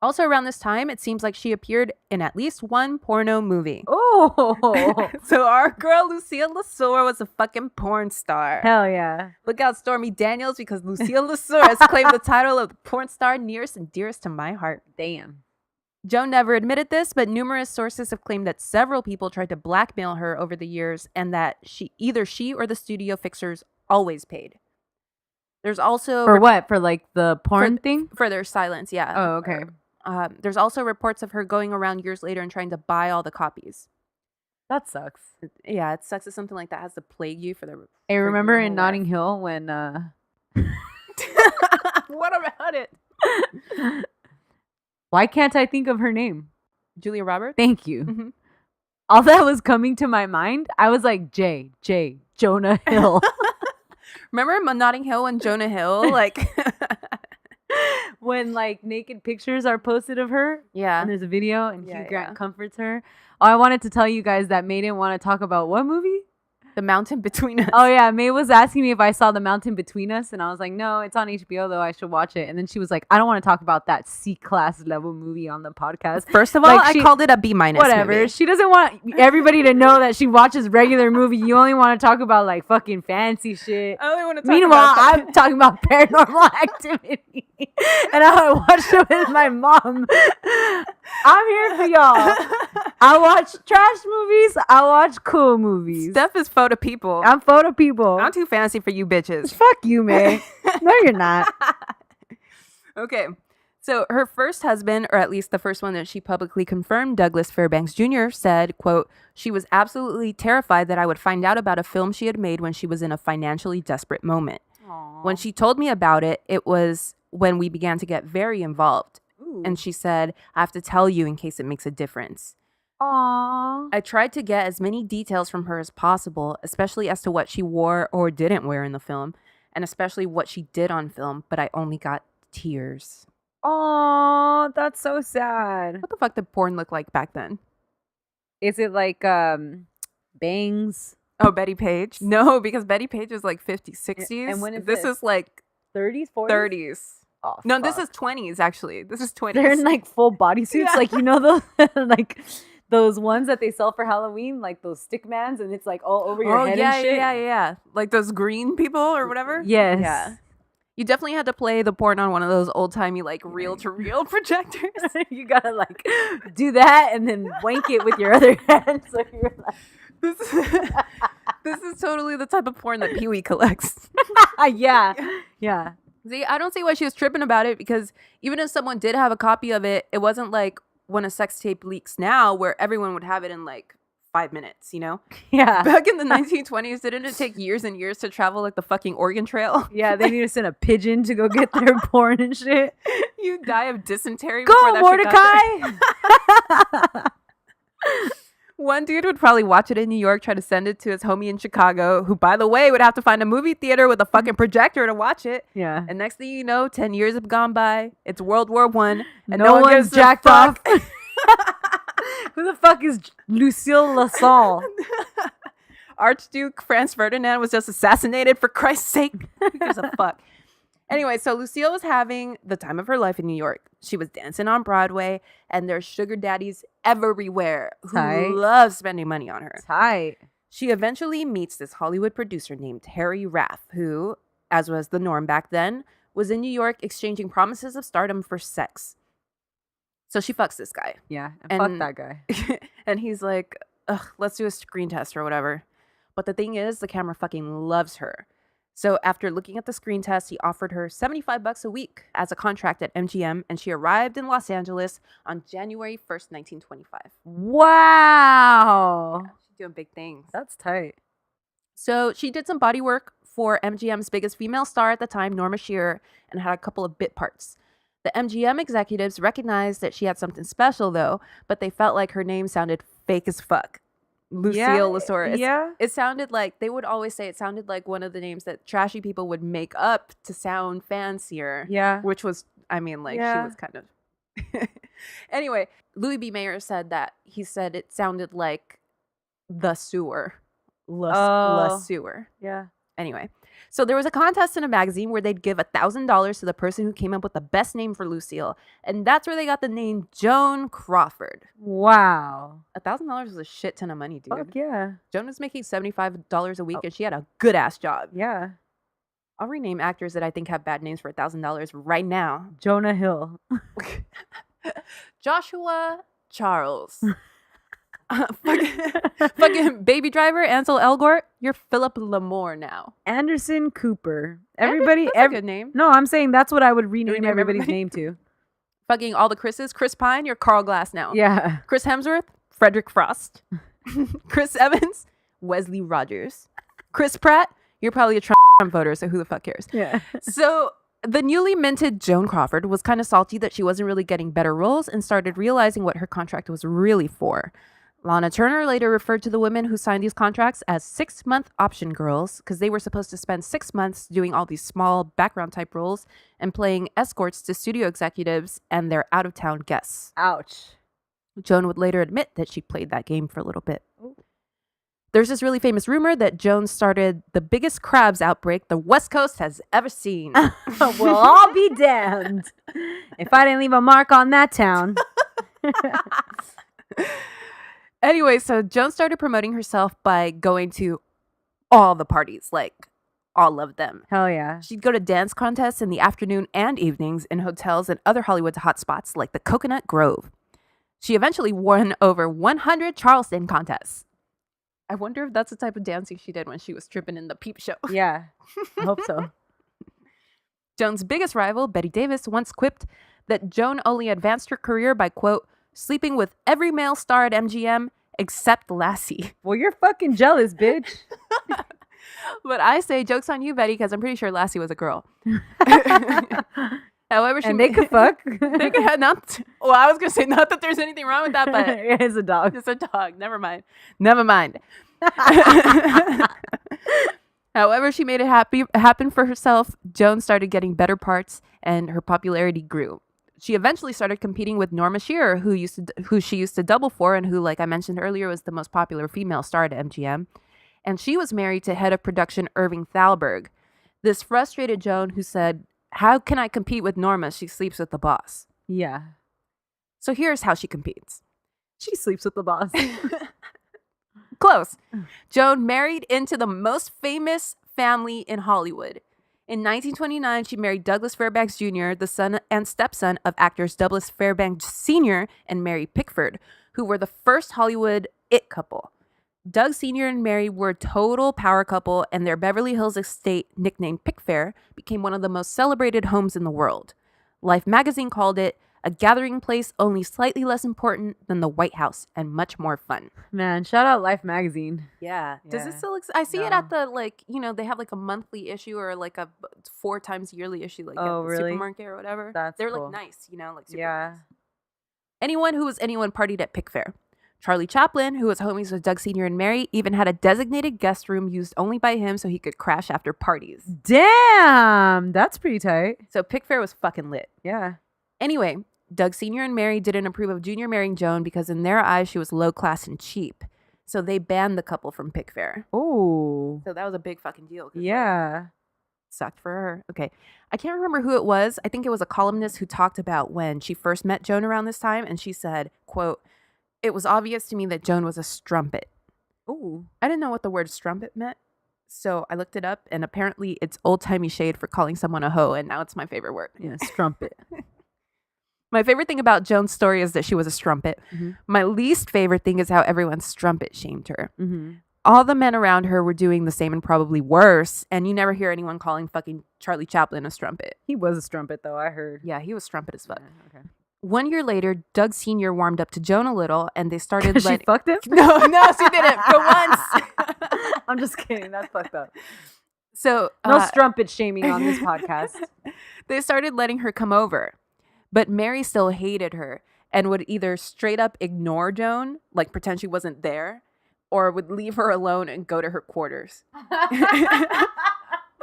Also around this time, it seems like she appeared in at least one porno movie. Oh. So our girl Lucille Lesueur was a fucking porn star. Hell yeah. Look out, Stormy Daniels, because Lucille Lesueur has claimed the title of the porn star nearest and dearest to my heart. Damn. Joan never admitted this, but numerous sources have claimed that several people tried to blackmail her over the years and that either she or the studio fixers always paid. There's also... For what? For like the porn thing? For their silence, yeah. Oh, okay. There's also reports of her going around years later and trying to buy all the copies. That sucks. Yeah, it sucks that something like that has to plague you for the... I for remember your in whole Notting life. Hill when... What about it? Why can't I think of her name? Julia Roberts? Thank you. Mhm. All that was coming to my mind, I was like, Jonah Hill. Remember Notting Hill and Jonah Hill? Like... When like naked pictures are posted of her Yeah. and there's a video and Yeah, Hugh Grant yeah. comforts her. Oh, I wanted to tell you guys that May didn't want to talk about what movie? The Mountain Between Us. Oh yeah, May was asking me if I saw The Mountain Between Us, and I was like, no, it's on HBO though. I should watch it. And then she was like, I don't want to talk about that C-class level movie on the podcast. First of all, Like, I called it a B-. Whatever. movie. She doesn't want everybody to know that she watches regular movie. You only want to talk about like fucking fancy shit. I only want to talk Meanwhile, about I'm talking about Paranormal Activity, and I watched it with my mom. I'm here for y'all. I watch trash movies. I watch cool movies. Steph is photo people. I'm photo people. I'm too fancy for you bitches. Fuck you, May. No, you're not. Okay. So her first husband, or at least the first one that she publicly confirmed, Douglas Fairbanks Jr., said, quote, she was absolutely terrified that I would find out about a film she had made when she was in a financially desperate moment. When she told me about it, it was when we began to get very involved. And she said, I have to tell you in case it makes a difference. Aww. I tried to get as many details from her as possible, especially as to what she wore or didn't wear in the film, and especially what she did on film, but I only got tears. Aww, that's so sad. What the fuck did porn look like back then? Is it like bangs? Oh, Betty Page? No, because Betty Page is like 50s, 60s. And when is this? this? Is like 30s, 40s? 30s. Oh, No, this fuck. is 20s actually. This is 20s. They're in like full bodysuits, Yeah. like you know those like those ones that they sell for Halloween, like those stick mans, and it's like all over your head yeah, and shit. yeah. Like those green people or whatever. Yes. Yeah. You definitely had to play the porn on one of those old timey like reel to reel projectors. You gotta like do that and then wank it with your other hand. So you're like, This is totally the type of porn that Pee-wee collects. yeah. See, I don't see why she was tripping about it, because even if someone did have a copy of it, it wasn't like when a sex tape leaks now where everyone would have it in like 5 minutes, you know? Yeah. Back in the 1920s, didn't it take years and years to travel like the fucking Oregon Trail? Yeah, they need to send a pigeon to go get their porn and shit. You die of dysentery before Go, that shit got there. Mordecai! One dude would probably watch it in New York, try to send it to his homie in Chicago, who, by the way, would have to find a movie theater with a fucking projector to watch it. Yeah. And next thing you know, 10 years have gone by. It's World War I, and no one's gives a jacked fuck. off. Who the fuck is Lucille LaSalle? Archduke Franz Ferdinand was just assassinated, for Christ's sake. Who gives a fuck? Anyway, so Lucille was having the time of her life in New York. She was dancing on Broadway, and there's sugar daddies everywhere who Tight. love spending money on her. Tight. She eventually meets this Hollywood producer named Harry Raff, who, as was the norm back then, was in New York exchanging promises of stardom for sex. So she fucks this guy. Yeah. And- Fuck that guy. And he's like, ugh, let's do a screen test or whatever. But the thing is, the camera fucking loves her. So after looking at the screen test, he offered her $75 a week as a contract at MGM, and she arrived in Los Angeles on January 1st, 1925. Wow. She's doing big things. That's tight. So she did some body work for MGM's biggest female star at the time, Norma Shearer, and had a couple of bit parts. The MGM executives recognized that she had something special, though, but they felt like her name sounded fake as fuck. Lucille Lasaurus. Yeah. It sounded like, they would always say it sounded like one of the names that trashy people would make up to sound fancier. Yeah. Which was, I mean, like, Yeah. she was kind of... Anyway, Louis B. Mayer said that. He said it sounded like the sewer. La sewer. Yeah. Anyway, so there was a contest in a magazine where they'd give $1,000 to the person who came up with the best name for Lucille. And that's where they got the name Joan Crawford. Wow. $1,000 was a shit ton of money, dude. Fuck yeah. Joan was making $75 a week, and she had a good ass job. Yeah. I'll rename actors that I think have bad names for $1,000 right now. Jonah Hill. Joshua Charles. Fucking Baby Driver, Ansel Elgort. You're Philip Lamore now. Anderson Cooper. Everybody. That's a good name. No, I'm saying that's what I would rename rename everybody's everybody? name to. Fucking all the Chris's. Chris Pine, you're Carl Glass now. Yeah. Chris Hemsworth, Frederick Frost. Chris Evans, Wesley Rogers. Chris Pratt, you're probably a Trump voter, so who the fuck cares? Yeah. So the newly minted Joan Crawford was kind of salty that she wasn't really getting better roles and started realizing what her contract was really for. Lana Turner later referred to the women who signed these contracts as 6-month option girls because they were supposed to spend 6 months doing all these small background type roles and playing escorts to studio executives and their out-of-town guests. Ouch. Joan would later admit that she played that game for a little bit. There's this really famous rumor that Joan started the biggest crabs outbreak the West Coast has ever seen. Well, I'll be damned if I didn't leave a mark on that town. Anyway, so Joan started promoting herself by going to all the parties, like all of them. Hell yeah. She'd go to dance contests in the afternoon and evenings in hotels and other Hollywood hotspots like the Coconut Grove. She eventually won over 100 Charleston contests. I wonder if that's the type of dancing she did when she was stripping in the peep show. Yeah. I hope so. Joan's biggest rival, Betty Davis, once quipped that Joan only advanced her career by, quote, sleeping with every male star at MGM except Lassie. Well, you're fucking jealous, bitch. But I say, joke's on you, Betty, because I'm pretty sure Lassie was a girl. However, And they could fuck. They could have not. Well, I was gonna say not that there's anything wrong with that, but It's a dog. it's a dog. Never mind. Never mind. However, she made it happen for herself. Joan started getting better parts, and her popularity grew. She eventually started competing with Norma Shearer, who she used to double for, and who, like I mentioned earlier, was the most popular female star at MGM. And she was married to head of production Irving Thalberg. This frustrated Joan, who said, "How can I compete with Norma? She sleeps with the boss." Yeah. So here's how she competes. She sleeps with the boss. Close. Joan married into the most famous family in Hollywood. In 1929, she married Douglas Fairbanks Jr., the son and stepson of actors Douglas Fairbanks Sr. and Mary Pickford, who were the first Hollywood it couple. Doug Sr. and Mary were a total power couple, and their Beverly Hills estate, nicknamed Pickfair, became one of the most celebrated homes in the world. Life magazine called it a gathering place only slightly less important than the White House and much more fun. Man, shout out Life magazine. Yeah. Does it Yeah. still exist? I see it No. at the, like, they have like a monthly issue or like a 4 times yearly issue, like Oh, at the really? supermarket or whatever. That's They're cool. like nice, like super Yeah. nice. Anyone who was anyone partied at Pickfair. Charlie Chaplin, who was homies with Doug Sr. and Mary, even had a designated guest room used only by him so he could crash after parties. Damn, that's pretty tight. So Pickfair was fucking lit. Yeah. Anyway, Doug Sr. and Mary didn't approve of Junior marrying Joan because in their eyes she was low class and cheap. So they banned the couple from Pickfair. Oh. So that was a big fucking deal. 'Cause, like, Yeah. sucked for her. Okay. I can't remember who it was. I think it was a columnist who talked about when she first met Joan around this time, and she said, quote, "It was obvious to me that Joan was a strumpet." Ooh. I didn't know what the word strumpet meant, so I looked it up, and apparently it's old-timey shade for calling someone a hoe, and now it's my favorite word. Yeah, strumpet. My favorite thing about Joan's story is that she was a strumpet. Mhm. My least favorite thing is how everyone strumpet shamed her. Mm-hmm. All the men around her were doing the same and probably worse, and you never hear anyone calling fucking Charlie Chaplin a strumpet. He was a strumpet, though, I heard. Yeah, he was strumpet as fuck. Yeah, okay. 1 year later, Doug Sr. warmed up to Joan a little, and they started She fucked him? No, she didn't. For once. I'm just kidding. That's fucked up. So No strumpet shaming on this podcast. they started letting her come over, but Mary still hated her and would either straight up ignore Joan, like pretend she wasn't there, or would leave her alone and go to her quarters.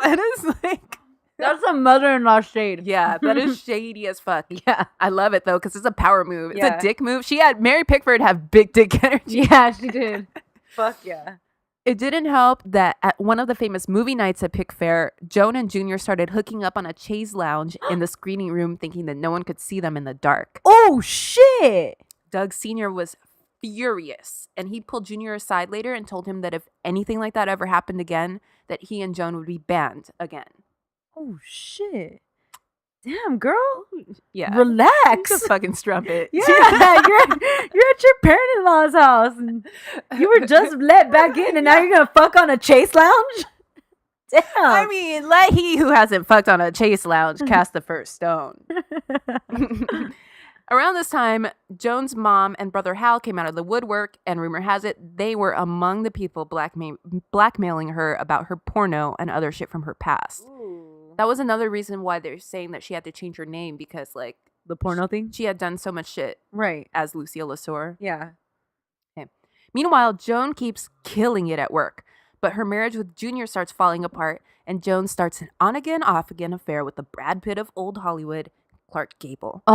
That is like... That's a mother-in-law shade. Yeah, that is shady as fuck. Yeah. I love it though, because it's a power move. It's Yeah. a dick move. Mary Pickford had big dick energy. Yeah, she did. Fuck yeah. It didn't help that at one of the famous movie nights at Pickfair, Joan and Junior started hooking up on a chaise lounge in the screening room, thinking that no one could see them in the dark. Oh, shit. Doug Sr. was furious, and he pulled Junior aside later and told him that if anything like that ever happened again, that he and Joan would be banned again. Oh, shit. Damn, girl. Yeah. Relax. Just fucking strumpet. Yeah, you're at your parent-in-law's house, and you were just let back in, and now you're gonna fuck on a chase lounge? Damn. I mean, let he who hasn't fucked on a chase lounge cast the first stone. Around this time, Joan's mom and brother Hal came out of the woodwork, and rumor has it they were among the people blackmailing her about her porno and other shit from her past. Ooh. That was another reason why they're saying that she had to change her name, because like The porno thing? she had done so much shit Right. as Lucille Lesor. Yeah. Meanwhile, Joan keeps killing it at work, but her marriage with Junior starts falling apart, and Joan starts an on-again, off-again affair with the Brad Pitt of old Hollywood, Clark Gable. Oh.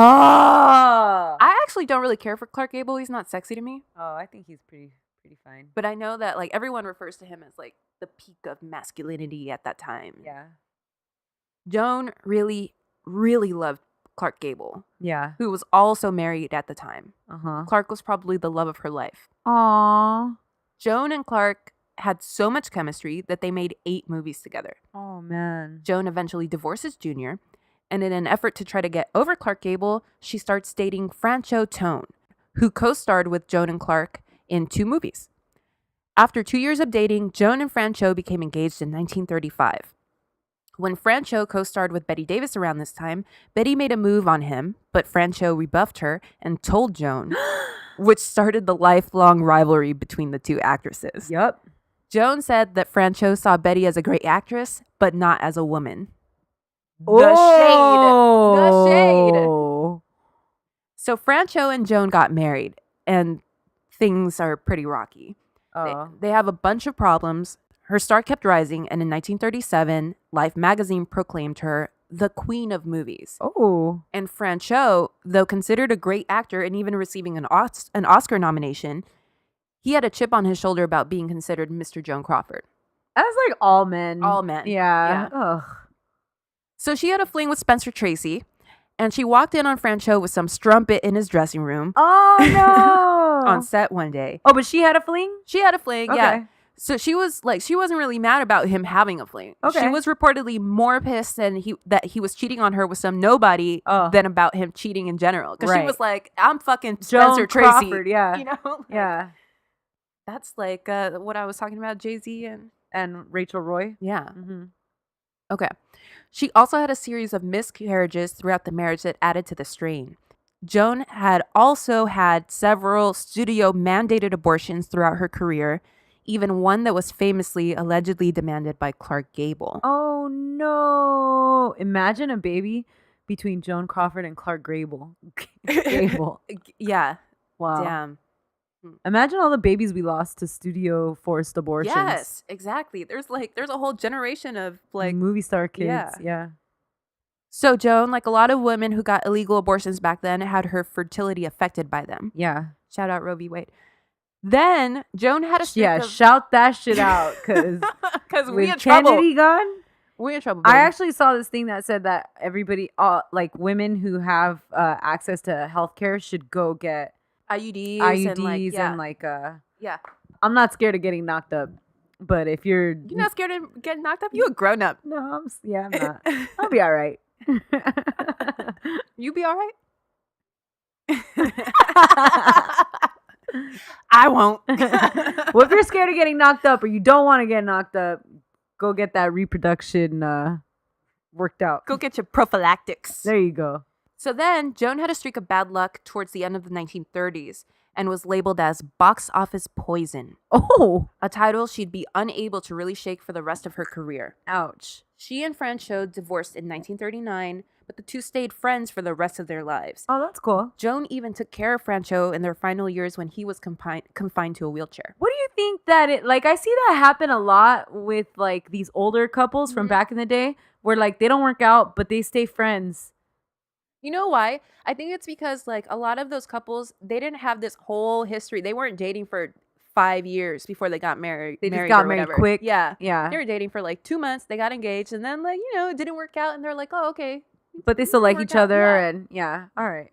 I actually don't really care for Clark Gable. He's not sexy to me. Oh, I think he's pretty fine. But I know that like everyone refers to him as like the peak of masculinity at that time. Yeah. Joan really, really loved Clark Gable, Yeah. who was also married at the time. Uh-huh. Clark was probably the love of her life. Aww. Joan and Clark had so much chemistry that they made 8 movies together. Oh, man. Joan eventually divorces Junior, and in an effort to try to get over Clark Gable, she starts dating Francho Tone, who co-starred with Joan and Clark in 2 movies. After 2 years of dating, Joan and Francho became engaged in 1935. When Francho co-starred with Bette Davis around this time, Betty made a move on him, but Francho rebuffed her and told Joan, which started the lifelong rivalry between the two actresses. Yup. Joan said that Francho saw Betty as a great actress, but not as a woman. The shade. Oh. So Francho and Joan got married, and things are pretty rocky. Oh. They have a bunch of problems. Her star kept rising, and in 1937, Life magazine proclaimed her the queen of movies. Oh. And Francho, though considered a great actor and even receiving an Oscar nomination, he had a chip on his shoulder about being considered Mr. Joan Crawford. That's like all men. All men. Yeah. Yeah. Ugh. So she had a fling with Spencer Tracy, and she walked in on Francho with some strumpet in his dressing room Oh no. on set one day. Oh, but she had a fling? She had a fling, yeah. Okay. So she wasn't really mad about him having a fling. Okay. She was reportedly more pissed that he was cheating on her with some nobody than about him cheating in general. Because she Right. was like, I'm fucking Joan Spencer Tracy. Crawford, yeah. You know? Like, Yeah. That's like what I was talking about, Jay-Z And Rachel Roy? yeah. Mm-hmm. Okay. She also had a series of miscarriages throughout the marriage that added to the strain. Joan had also had several studio mandated abortions throughout her career, even one that was famously allegedly demanded by Clark Gable. Oh no. Imagine a baby between Joan Crawford and Clark Gable. Gable. Yeah. Wow. Damn. Imagine all the babies we lost to studio forced abortions. Yes, exactly. There's a whole generation of like movie star kids. Yeah. Yeah. So Joan, like a lot of women who got illegal abortions back then, had her fertility affected by them. Yeah. Shout out Roe v. Wade. Then Joan had a streak Yeah. of Shout that shit out because because we with in trouble. Kennedy gone. We in trouble. I baby. actually saw this thing that said that everybody, like women who have access to healthcare, should go get IUDs, IUDs and like, yeah. I'm not scared of getting knocked up, but if you're You're not scared of getting knocked up? You a grown up. no, I'm not. I'll be all right. You be all right? I won't. Well, if you're scared of getting knocked up or you don't want to get knocked up, go get that reproduction worked out. Go get your prophylactics. There you go. So then, Joan had a streak of bad luck towards the end of the 1930s and was labeled as box office poison, Oh, a title she'd be unable to really shake for the rest of her career. ouch. She and Francho divorced in 1939, but the two stayed friends for the rest of their lives. Oh, that's cool. Joan even took care of Francho in their final years when he was confined to a wheelchair. What do you think that it like? I see that happen a lot with like these older couples from Mhm. back in the day, where like they don't work out, but they stay friends. You know why? I think it's because like a lot of those couples, they didn't have this whole history. They weren't dating for 5 years before they got married. They just got or married whatever. quick. Yeah. Yeah, They were dating for like 2 months. They got engaged, and then like it didn't work out, and they're like, oh okay. but they still like Work each out, other, yeah. and yeah, all right.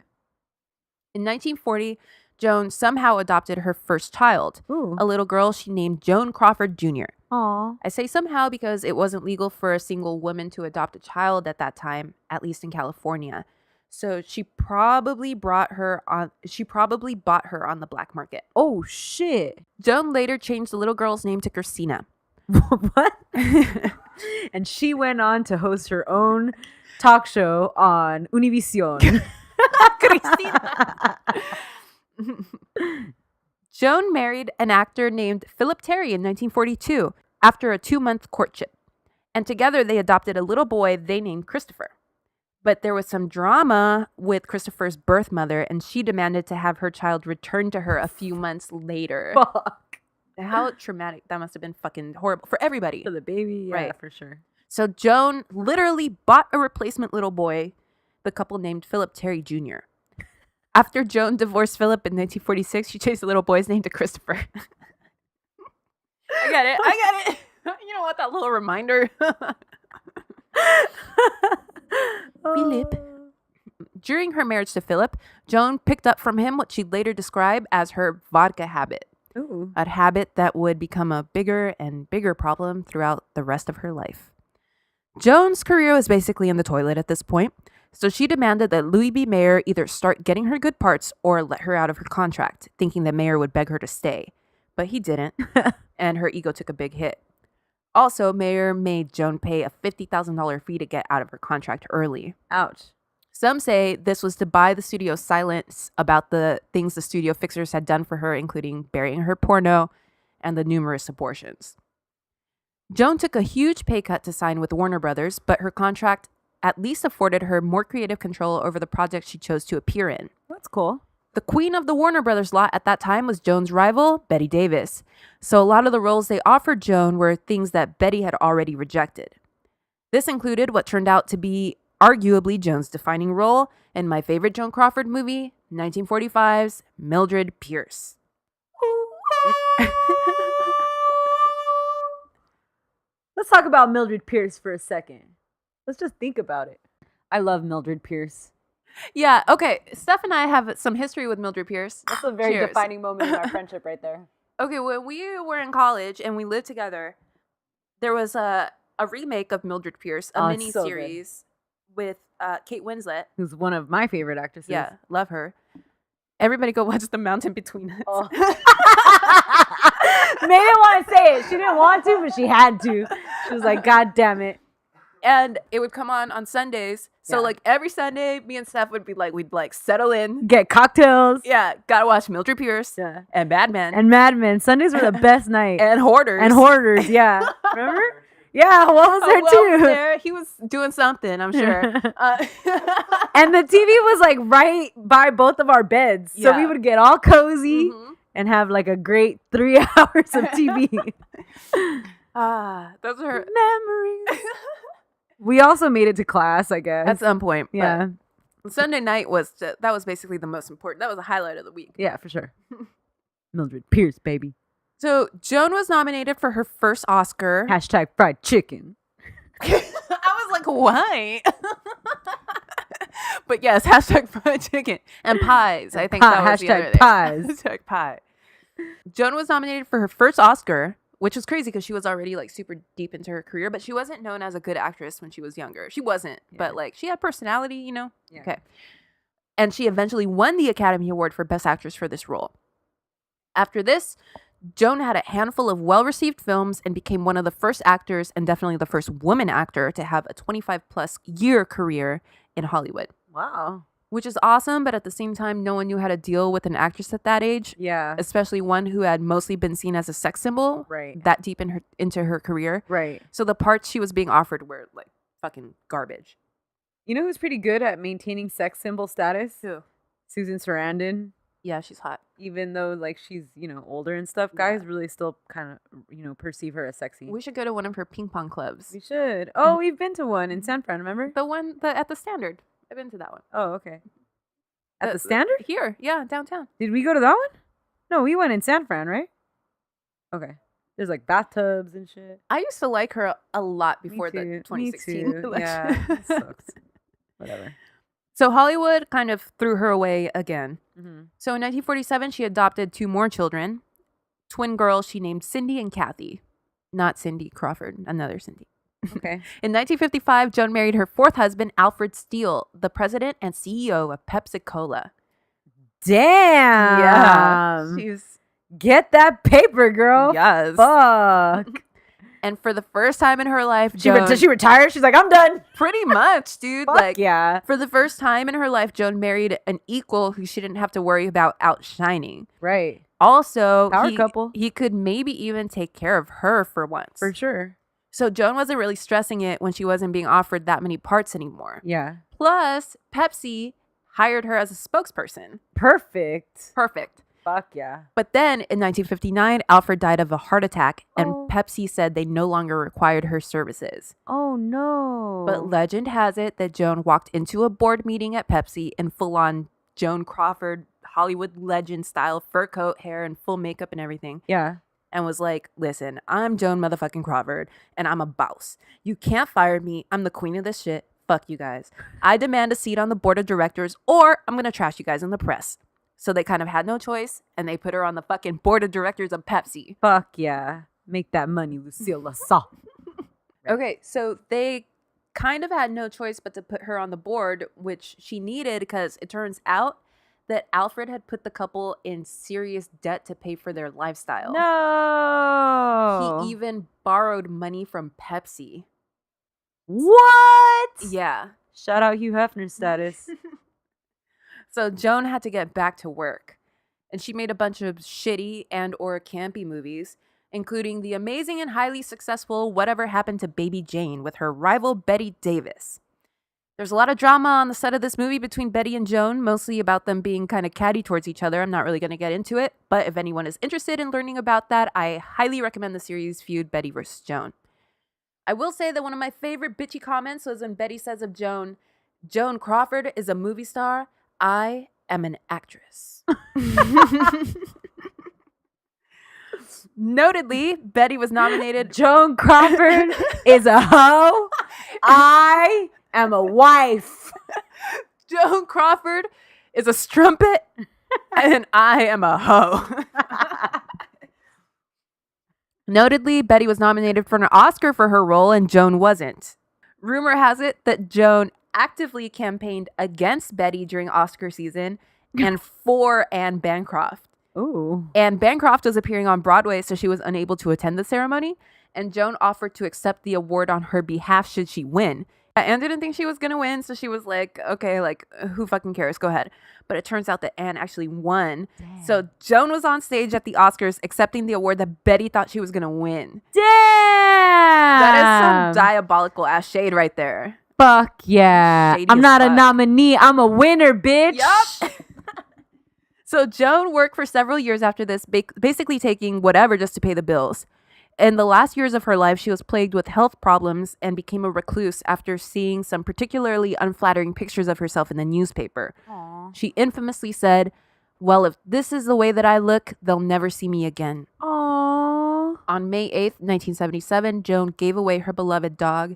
In 1940, Joan somehow adopted her first child, Ooh, a little girl she named Joan Crawford Jr. aw, I say somehow because it wasn't legal for a single woman to adopt a child at that time, at least in California. So she probably bought her on the black market. oh shit. Joan later changed the little girl's name to Christina. What? And she went on to host her own talk show on Univision. Christina. Joan married an actor named Philip Terry in 1942 after a 2-month courtship. And together they adopted a little boy they named Christopher. But there was some drama with Christopher's birth mother, and she demanded to have her child returned to her a few months later. Fuck. How traumatic. That must have been fucking horrible for everybody. For the baby, yeah, Right. for sure. So Joan literally bought a replacement little boy, the couple named Philip Terry Jr. After Joan divorced Philip in 1946, she changed the little boy's name to Christopher. I get it. You know what? That little reminder. Philip. During her marriage to Philip, Joan picked up from him what she'd later describe as her vodka habit, Ooh. a habit that would become a bigger and bigger problem throughout the rest of her life. Joan's career was basically in the toilet at this point, so she demanded that Louis B. Mayer either start getting her good parts or let her out of her contract, thinking that Mayer would beg her to stay. But he didn't, and her ego took a big hit. Also, Mayer made Joan pay a $50,000 fee to get out of her contract early. Ouch. Some say this was to buy the studio silence about the things the studio fixers had done for her, including burying her porno and the numerous abortions. Joan took a huge pay cut to sign with Warner Brothers, but her contract at least afforded her more creative control over the projects she chose to appear in. That's cool. The queen of the Warner Brothers lot at that time was Joan's rival, Bette Davis. So a lot of the roles they offered Joan were things that Bette had already rejected. This included what turned out to be arguably Joan's defining role in my favorite Joan Crawford movie, 1945's Mildred Pierce. Let's talk about Mildred Pierce for a second. Let's just think about it. I love Mildred Pierce. Yeah, okay. Steph and I have some history with Mildred Pierce. That's a very Cheers. defining moment in our friendship right there. Okay, when we were in college and we lived together, there was a remake of Mildred Pierce, a It's so good. mini-series with Kate Winslet. Who's one of my favorite actresses. Yeah, love her. Everybody go watch The Mountain Between Us. Oh. May didn't want to say it. She didn't want to, but she had to. She was like, God damn it. And it would come on Sundays. So, Yeah. like, every Sunday, me and Steph would be like, we'd, like, settle in. Get cocktails. Yeah, gotta watch Mildred Pierce Yeah. and Bad Men And Mad Men. Sundays were the best night. and Hoarders. And Hoarders, yeah. Remember? Yeah, what was there Will too? was there. He was doing something, I'm sure. And the TV was like right by both of our beds. So we Yeah. would get all cozy Mhm. and have like a great 3 hours of TV. Those are Memories. We also made it to class, I guess. at some point. but yeah. Sunday night that was basically the most important. That was a highlight of the week. Yeah, for sure. Mildred Pierce, baby. So Joan was nominated for her first Oscar. Hashtag fried chicken. I was like, why? But yes, hashtag fried chicken and pies. I think that was the other Hashtag thing. pies. Hashtag pie. Joan was nominated for her first Oscar, which was crazy because she was already like super deep into her career, but she wasn't known as a good actress when she was younger. She wasn't, but like she had personality, you know? Yeah. Okay. And she eventually won the Academy Award for Best Actress for this role. After this, Joan had a handful of well-received films and became one of the first actors and definitely the first woman actor to have a 25-plus year career in Hollywood, Wow. which is awesome, but at the same time, no one knew how to deal with an actress at that age, Yeah. especially one who had mostly been seen as a sex symbol Right. that deep into her career. Right. So the parts she was being offered were like fucking garbage. You know who's pretty good at maintaining sex symbol status? Who? Susan Sarandon. Yeah, she's hot. Even though like she's, older and stuff, Yeah. guys really still kind of, perceive her as sexy. We should go to one of her ping pong clubs. We should. Oh, we've been to one in San Fran, remember? At the Standard. I've been to that one. Oh, okay. At the Standard? Here, yeah, downtown. Did we go to that one? No, we went in San Fran, right? Okay. There's like bathtubs and shit. I used to like her a lot Me before the too. 2016 Me too. election. Yeah, it sucks. Whatever. So Hollywood kind of threw her away again. Mm-hmm. So in 1947, she adopted 2 more children, twin girls she named Cindy and Kathy. Not Cindy Crawford, another Cindy. Okay. In 1955, Joan married her 4th husband, Alfred Steele, the president and CEO of Pepsi Cola. Damn. She's Get that paper, girl. yes. Fuck. And for the first time in her life, She Joan, she retired. She's like, I'm done. pretty much, dude. Fuck like, yeah. for the first time in her life, Joan married an equal who she didn't have to worry about outshining. Right. Also, Power couple. he could maybe even take care of her for once. For sure. So Joan wasn't really stressing it when she wasn't being offered that many parts anymore. Yeah. Plus, Pepsi hired her as a spokesperson. Perfect. Perfect. Fuck yeah. But then in 1959, Alfred died of a heart attack, and Oh. Pepsi said they no longer required her services. Oh no. But legend has it that Joan walked into a board meeting at Pepsi in full-on Joan Crawford, Hollywood legend style fur coat, hair, and full makeup and everything, yeah. and was like, listen, I'm Joan motherfucking Crawford, and I'm a boss. You can't fire me. I'm the queen of this shit. Fuck you guys. I demand a seat on the board of directors, or I'm going to trash you guys in the press. So they kind of had no choice, and they put her on the fucking board of directors of Pepsi. Fuck yeah. Make that money, Lucille LaSalle. Okay, so they kind of had no choice but to put her on the board, which she needed because it turns out that Alfred had put the couple in serious debt to pay for their lifestyle. No. He even borrowed money from Pepsi. What? Yeah. Shout out Hugh Hefner status. So Joan had to get back to work. And she made a bunch of shitty and or campy movies, including the amazing and highly successful Whatever Happened to Baby Jane with her rival Bette Davis. There's a lot of drama on the set of this movie between Betty and Joan, mostly about them being kind of catty towards each other. I'm not really going to get into it, but if anyone is interested in learning about that, I highly recommend the series feud Betty vs. Joan. I will say that one of my favorite bitchy comments was when Betty says of Joan, "Joan Crawford is a movie star. I am an actress." Notedly, Betty was nominated. Joan Crawford is a hoe. I am a wife. Joan Crawford is a strumpet, and I am a hoe. Notedly, Betty was nominated for an Oscar for her role, and Joan wasn't. Rumor has it that Joan actively campaigned against Betty during Oscar season and for Anne Bancroft. Ooh. Anne Bancroft was appearing on Broadway, so she was unable to attend the ceremony, and Joan offered to accept the award on her behalf should she win. Anne didn't think she was going to win, so she was like, okay, like, who fucking cares? Go ahead. But it turns out that Anne actually won. Damn. So Joan was on stage at the Oscars accepting the award that Betty thought she was going to win. Damn. That is some diabolical ass shade right there. Fuck yeah. Shady I'm as not a fuck. nominee. I'm a winner, bitch. Yup. So Joan worked for several years after this, basically taking whatever just to pay the bills. In the last years of her life, she was plagued with health problems and became a recluse after seeing some particularly unflattering pictures of herself in the newspaper. Aw. She infamously said, "Well, if this is the way that I look, they'll never see me again." Aww. On May 8th, 1977, Joan gave away her beloved dog,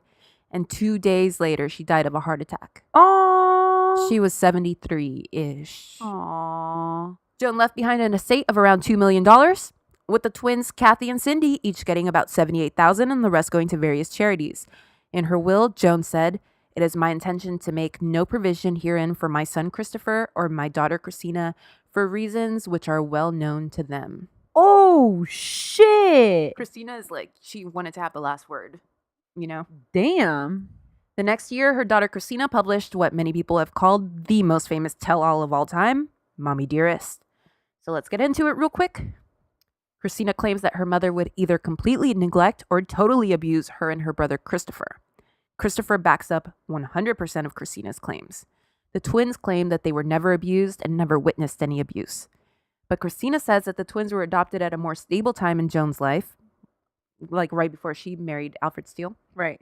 and 2 days later, she died of a heart attack. Aww. She was 73-ish. Aww. Joan left behind an estate of around $2 million, with the twins Kathy and Cindy each getting about $78,000 and the rest going to various charities. In her will, Joan said, "It is my intention to make no provision herein for my son Christopher or my daughter Christina for reasons which are well known to them." Oh, shit. Christina is like, she wanted to have the last word, you know? Damn. The next year, her daughter Christina published what many people have called the most famous tell-all of all time, Mommy Dearest. So let's get into it real quick. Christina claims that her mother would either completely neglect or totally abuse her and her brother Christopher. Christopher backs up 100% of Christina's claims. The twins claim that they were never abused and never witnessed any abuse. But Christina says that the twins were adopted at a more stable time in Joan's life, like right before she married Alfred Steele. Right.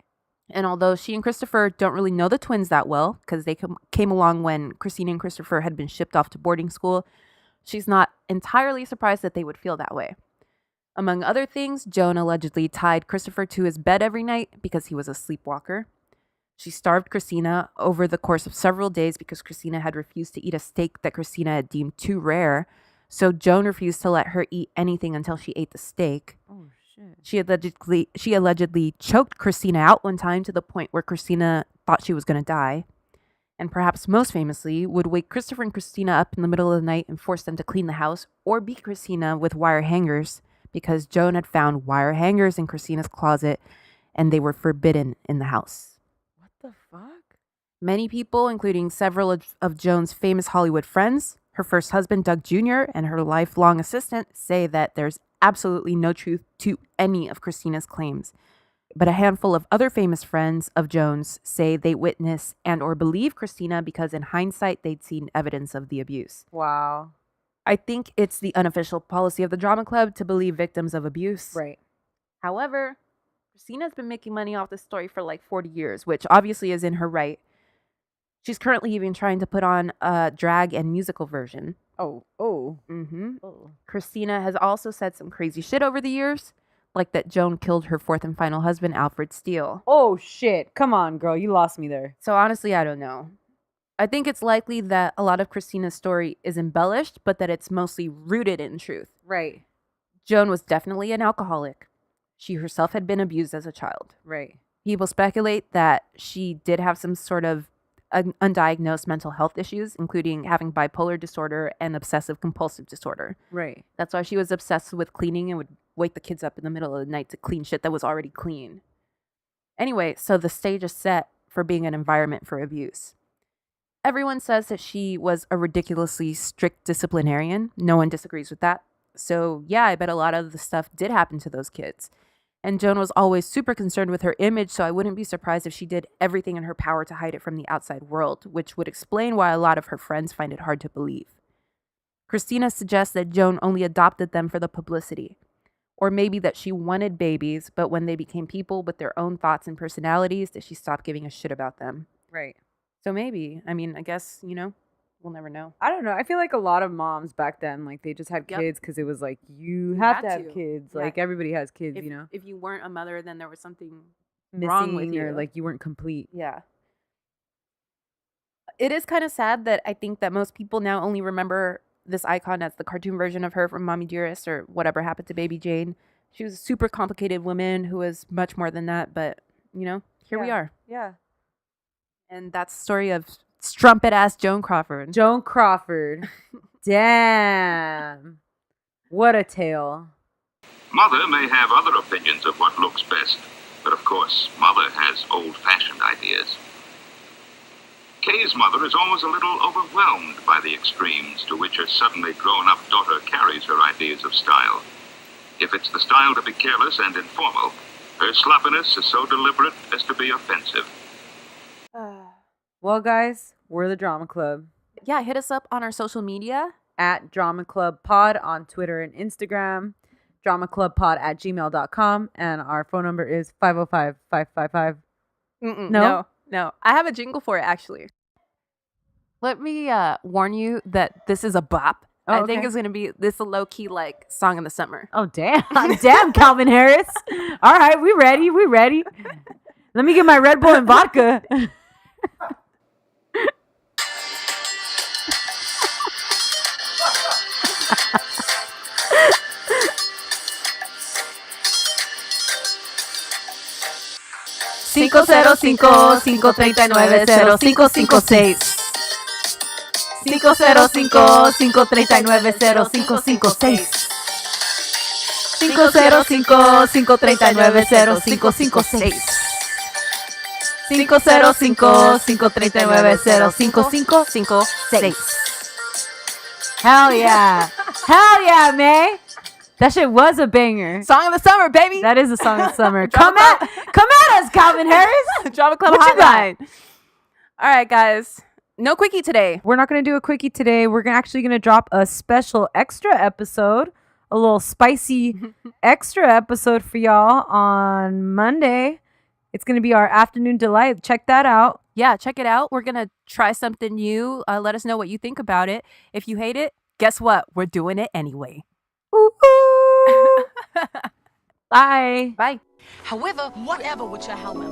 And although she and Christopher don't really know the twins that well, because they came along when Christina and Christopher had been shipped off to boarding school, she's not entirely surprised that they would feel that way. Among other things, Joan allegedly tied Christopher to his bed every night because he was a sleepwalker. She starved Christina over the course of several days because Christina had refused to eat a steak that Christina had deemed too rare, so Joan refused to let her eat anything until she ate the steak. Oh, shit. She allegedly choked Christina out one time to the point where Christina thought she was going to die. And perhaps most famously, would wake Christopher and Christina up in the middle of the night and force them to clean the house or beat Christina with wire hangers because Joan had found wire hangers in Christina's closet and they were forbidden in the house. What the fuck? Many people, including several of Joan's famous Hollywood friends, her first husband, Doug Jr., and her lifelong assistant, say that there's absolutely no truth to any of Christina's claims. But a handful of other famous friends of Joan's say they witness and or believe Christina because in hindsight, they'd seen evidence of the abuse. Wow. I think it's the unofficial policy of the Drama Club to believe victims of abuse. Right. However, Christina's been making money off this story for like 40 years, which obviously is in her right. She's currently even trying to put on a drag and musical version. Oh. Mm-hmm. Oh. Christina has also said some crazy shit over the years, like that Joan killed her fourth and final husband, Alfred Steele. Oh, shit. Come on, girl. You lost me there. So honestly, I don't know. I think it's likely that a lot of Christina's story is embellished, but that it's mostly rooted in truth. Right. Joan was definitely an alcoholic. She herself had been abused as a child. Right. People speculate that she did have some sort of undiagnosed mental health issues, including having bipolar disorder and obsessive compulsive disorder. Right. That's why she was obsessed with cleaning and would wake the kids up in the middle of the night to clean shit that was already clean. Anyway, so the stage is set for being an environment for abuse. Everyone says that she was a ridiculously strict disciplinarian. No one disagrees with that. So yeah, I bet a lot of the stuff did happen to those kids. And Joan was always super concerned with her image, so I wouldn't be surprised if she did everything in her power to hide it from the outside world, which would explain why a lot of her friends find it hard to believe. Christina suggests that Joan only adopted them for the publicity. Or maybe that she wanted babies, but when they became people with their own thoughts and personalities, that she stopped giving a shit about them. Right. So maybe, I mean, I guess, we'll never know. I don't know. I feel like a lot of moms back then, like, they just had Yep. kids because it was like, you have had to have to. kids. Yeah. Like, everybody has kids, If you weren't a mother, then there was something missing wrong with or you. like you weren't complete. Yeah. It is kind of sad that I think that most people now only remember this icon as the cartoon version of her from Mommy Dearest or Whatever Happened to Baby Jane. She was a super complicated woman who was much more than that, but, here we are. Yeah. And that's the story of strumpet-ass Joan Crawford. Joan Crawford. Damn. What a tale. Mother may have other opinions of what looks best, but of course, Mother has old-fashioned ideas. Kay's mother is always a little overwhelmed by the extremes to which her suddenly grown-up daughter carries her ideas of style. If it's the style to be careless and informal, her sloppiness is so deliberate as to be offensive. Well, guys, we're the Drama Club. Yeah, hit us up on our social media. At Drama Club Pod on Twitter and Instagram. dramaclubpod@gmail.com. And our phone number is 505-555. No. I have a jingle for it, actually. Let me warn you that this is a bop. Oh, I think okay. it's going to be this a low-key, like, song in the summer. Oh, damn. Damn, Calvin Harris. All right, we ready. Let me get my Red Bull and vodka. Cinco cero cinco 539-0556 505-539-0556 505-539-0556 505-539-0556 Hell yeah. Hell yeah, May. That shit was a banger. Song of the summer, baby. That is a song of summer. Drama Come at us, Calvin Harris. Drama Club What you got? Hotline. All right, guys. No quickie today. We're not going to do a quickie today. We're actually going to drop a special extra episode, a little spicy extra episode for y'all on Monday. It's going to be our afternoon delight. Check that out. Yeah, check it out. We're going to try something new. Let us know what you think about it. If you hate it, guess what? We're doing it anyway. Ooh, ooh. Bye. Bye. However, whatever with your helmet.